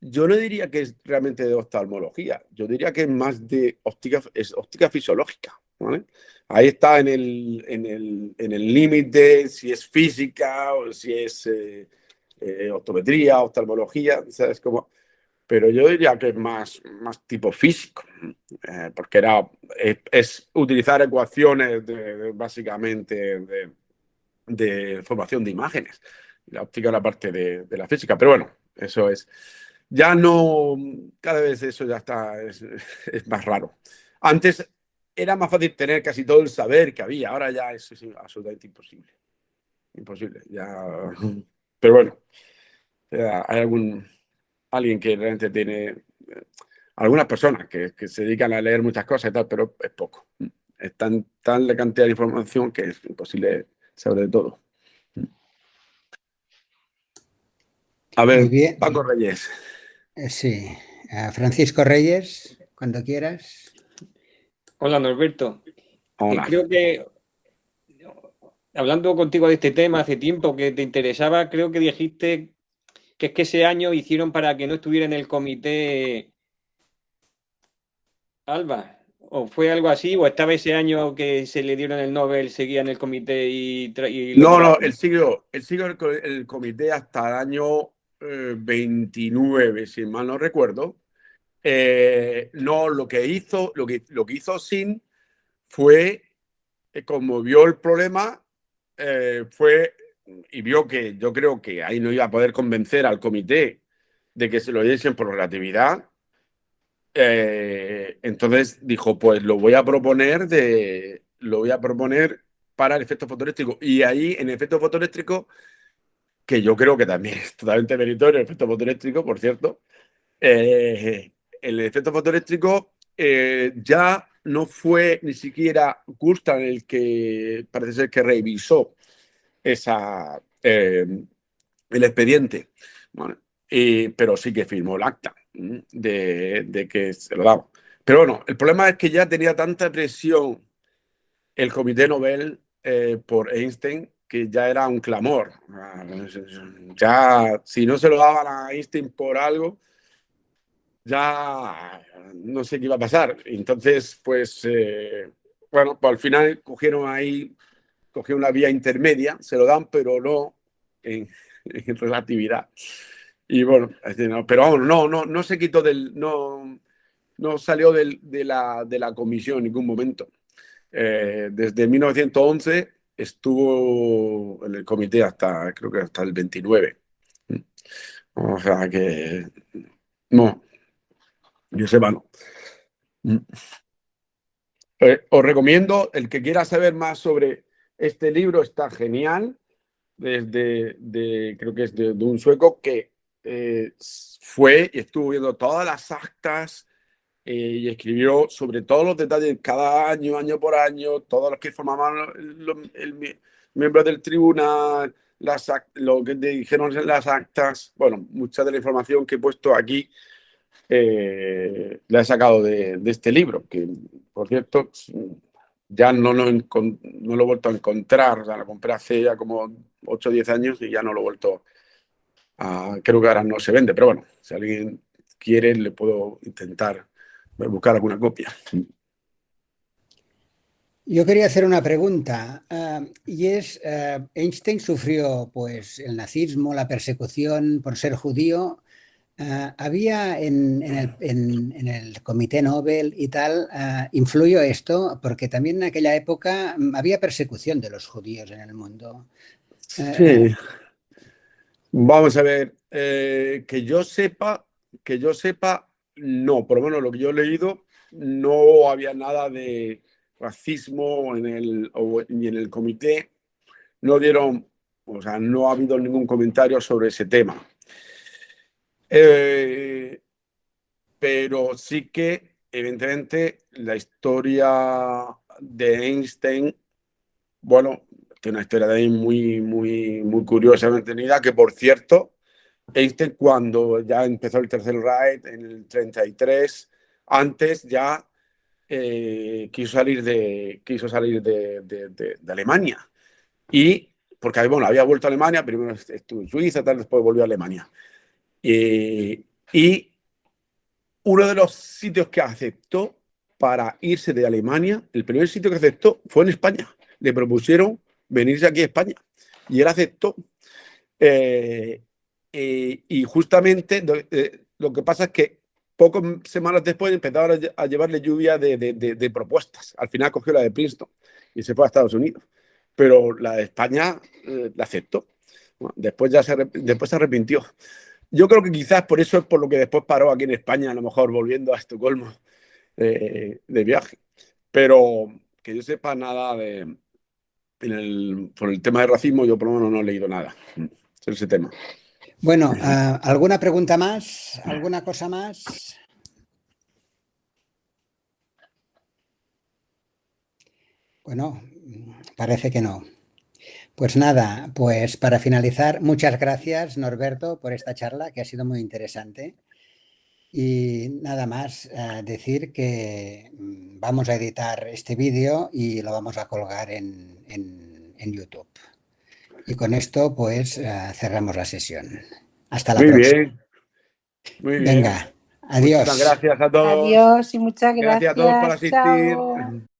yo no diría que es realmente de oftalmología, yo diría que es más de óptica fisiológica, ¿vale? Ahí está en el límite, si es física o si es optometría, oftalmología, ¿sabes cómo? Pero yo diría que es más tipo físico, porque es utilizar ecuaciones básicamente de formación de imágenes. La óptica es la parte de la física, pero bueno, eso es. Ya no, cada vez eso ya está, es más raro. Antes era más fácil tener casi todo el saber que había, ahora ya eso es absolutamente imposible. Imposible, ya. Pero bueno, hay alguien que realmente tiene algunas personas que se dedican a leer muchas cosas y tal, pero es poco. Es tan la cantidad de información que es imposible saber de todo. A Muy ver, bien. Paco Reyes. Sí. Francisco Reyes, cuando quieras. Hola, Norberto. Hola. Creo que, hablando contigo de este tema hace tiempo que te interesaba, creo que dijiste que es que ese año hicieron para que no estuviera en el comité Alba. ¿O fue algo así? ¿O estaba ese año que se le dieron el Nobel, seguía en el comité y lo No, quitaron? él siguió el comité hasta el año 29, si mal no recuerdo. No, lo que hizo Sin fue, como vio el problema, y vio que yo creo que ahí no iba a poder convencer al comité de que se lo diesen por relatividad. Entonces dijo, pues lo voy a proponer para el efecto fotoeléctrico. Y ahí, en el efecto fotoeléctrico, que yo creo que también es totalmente meritorio el efecto fotoeléctrico, por cierto, el efecto fotoeléctrico ya no fue ni siquiera Gustav el que parece ser que revisó el expediente, ¿vale? Pero sí que firmó el acta de que se lo daba. Pero bueno, el problema es que ya tenía tanta presión el Comité Nobel por Einstein que ya era un clamor. Ya, si no se lo daban a Einstein por algo, ya no sé qué iba a pasar. Entonces, pues, bueno, pues al final cogieron una vía intermedia, se lo dan, pero no en relatividad. Y bueno, pero vamos, no se quitó no salió de la comisión en ningún momento. Desde 1911 estuvo en el comité creo que hasta el 29. O sea que, no, yo sepa, no. Os recomiendo, el que quiera saber más sobre este libro, está genial. Creo que es de un sueco que fue y estuvo viendo todas las actas y escribió sobre todos los detalles cada año por año, todos los que formaban miembros del tribunal, lo que dijeron en las actas. Bueno, mucha de la información que he puesto aquí la he sacado de este libro, que por cierto ya no lo he vuelto a encontrar. O sea, lo compré hace ya como 8 o 10 años y ya no lo he vuelto Creo que ahora no se vende, pero bueno, si alguien quiere, le puedo intentar buscar alguna copia. Yo quería hacer una pregunta, y es, Einstein sufrió pues el nazismo, la persecución por ser judío. ¿Había en el Comité Nobel y tal, influyó esto? Porque también en aquella época había persecución de los judíos en el mundo. Sí. Vamos a ver, que yo sepa, no, por lo menos lo que yo he leído, no había nada de racismo ni en el comité, no dieron, o sea, no ha habido ningún comentario sobre ese tema. Pero sí que, evidentemente, la historia de Einstein, bueno, tiene una historia de ahí muy curiosa, mantenida, que por cierto, Einstein cuando ya empezó el Tercer Reich en el 33, antes ya quiso salir de Alemania. Y porque bueno, había vuelto a Alemania, primero estuvo en Suiza, tal, después volvió a Alemania. Y uno de los sitios que aceptó para irse de Alemania, el primer sitio que aceptó fue en España. Le propusieron venirse aquí a España y él aceptó. Y justamente lo que pasa es que pocas semanas después empezaron a llevarle lluvia de propuestas. Al final cogió la de Princeton y se fue a Estados Unidos. Pero la de España la aceptó. Bueno, después se arrepintió. Yo creo que quizás por eso es por lo que después paró aquí en España, a lo mejor volviendo a Estocolmo de viaje. Pero que yo sepa nada por el tema de racismo, yo por lo menos no he leído nada sobre ese tema. Bueno, ¿alguna pregunta más? ¿Alguna cosa más? Bueno, parece que no. Pues nada, pues para finalizar, muchas gracias, Norberto, por esta charla que ha sido muy interesante. Y nada más, decir que vamos a editar este vídeo y lo vamos a colgar en YouTube. Y con esto, pues, cerramos la sesión. Hasta la Muy próxima. bien. Muy bien. Venga, adiós. Muchas gracias a todos. Adiós y muchas Gracias a todos por gracias. asistir. Chao.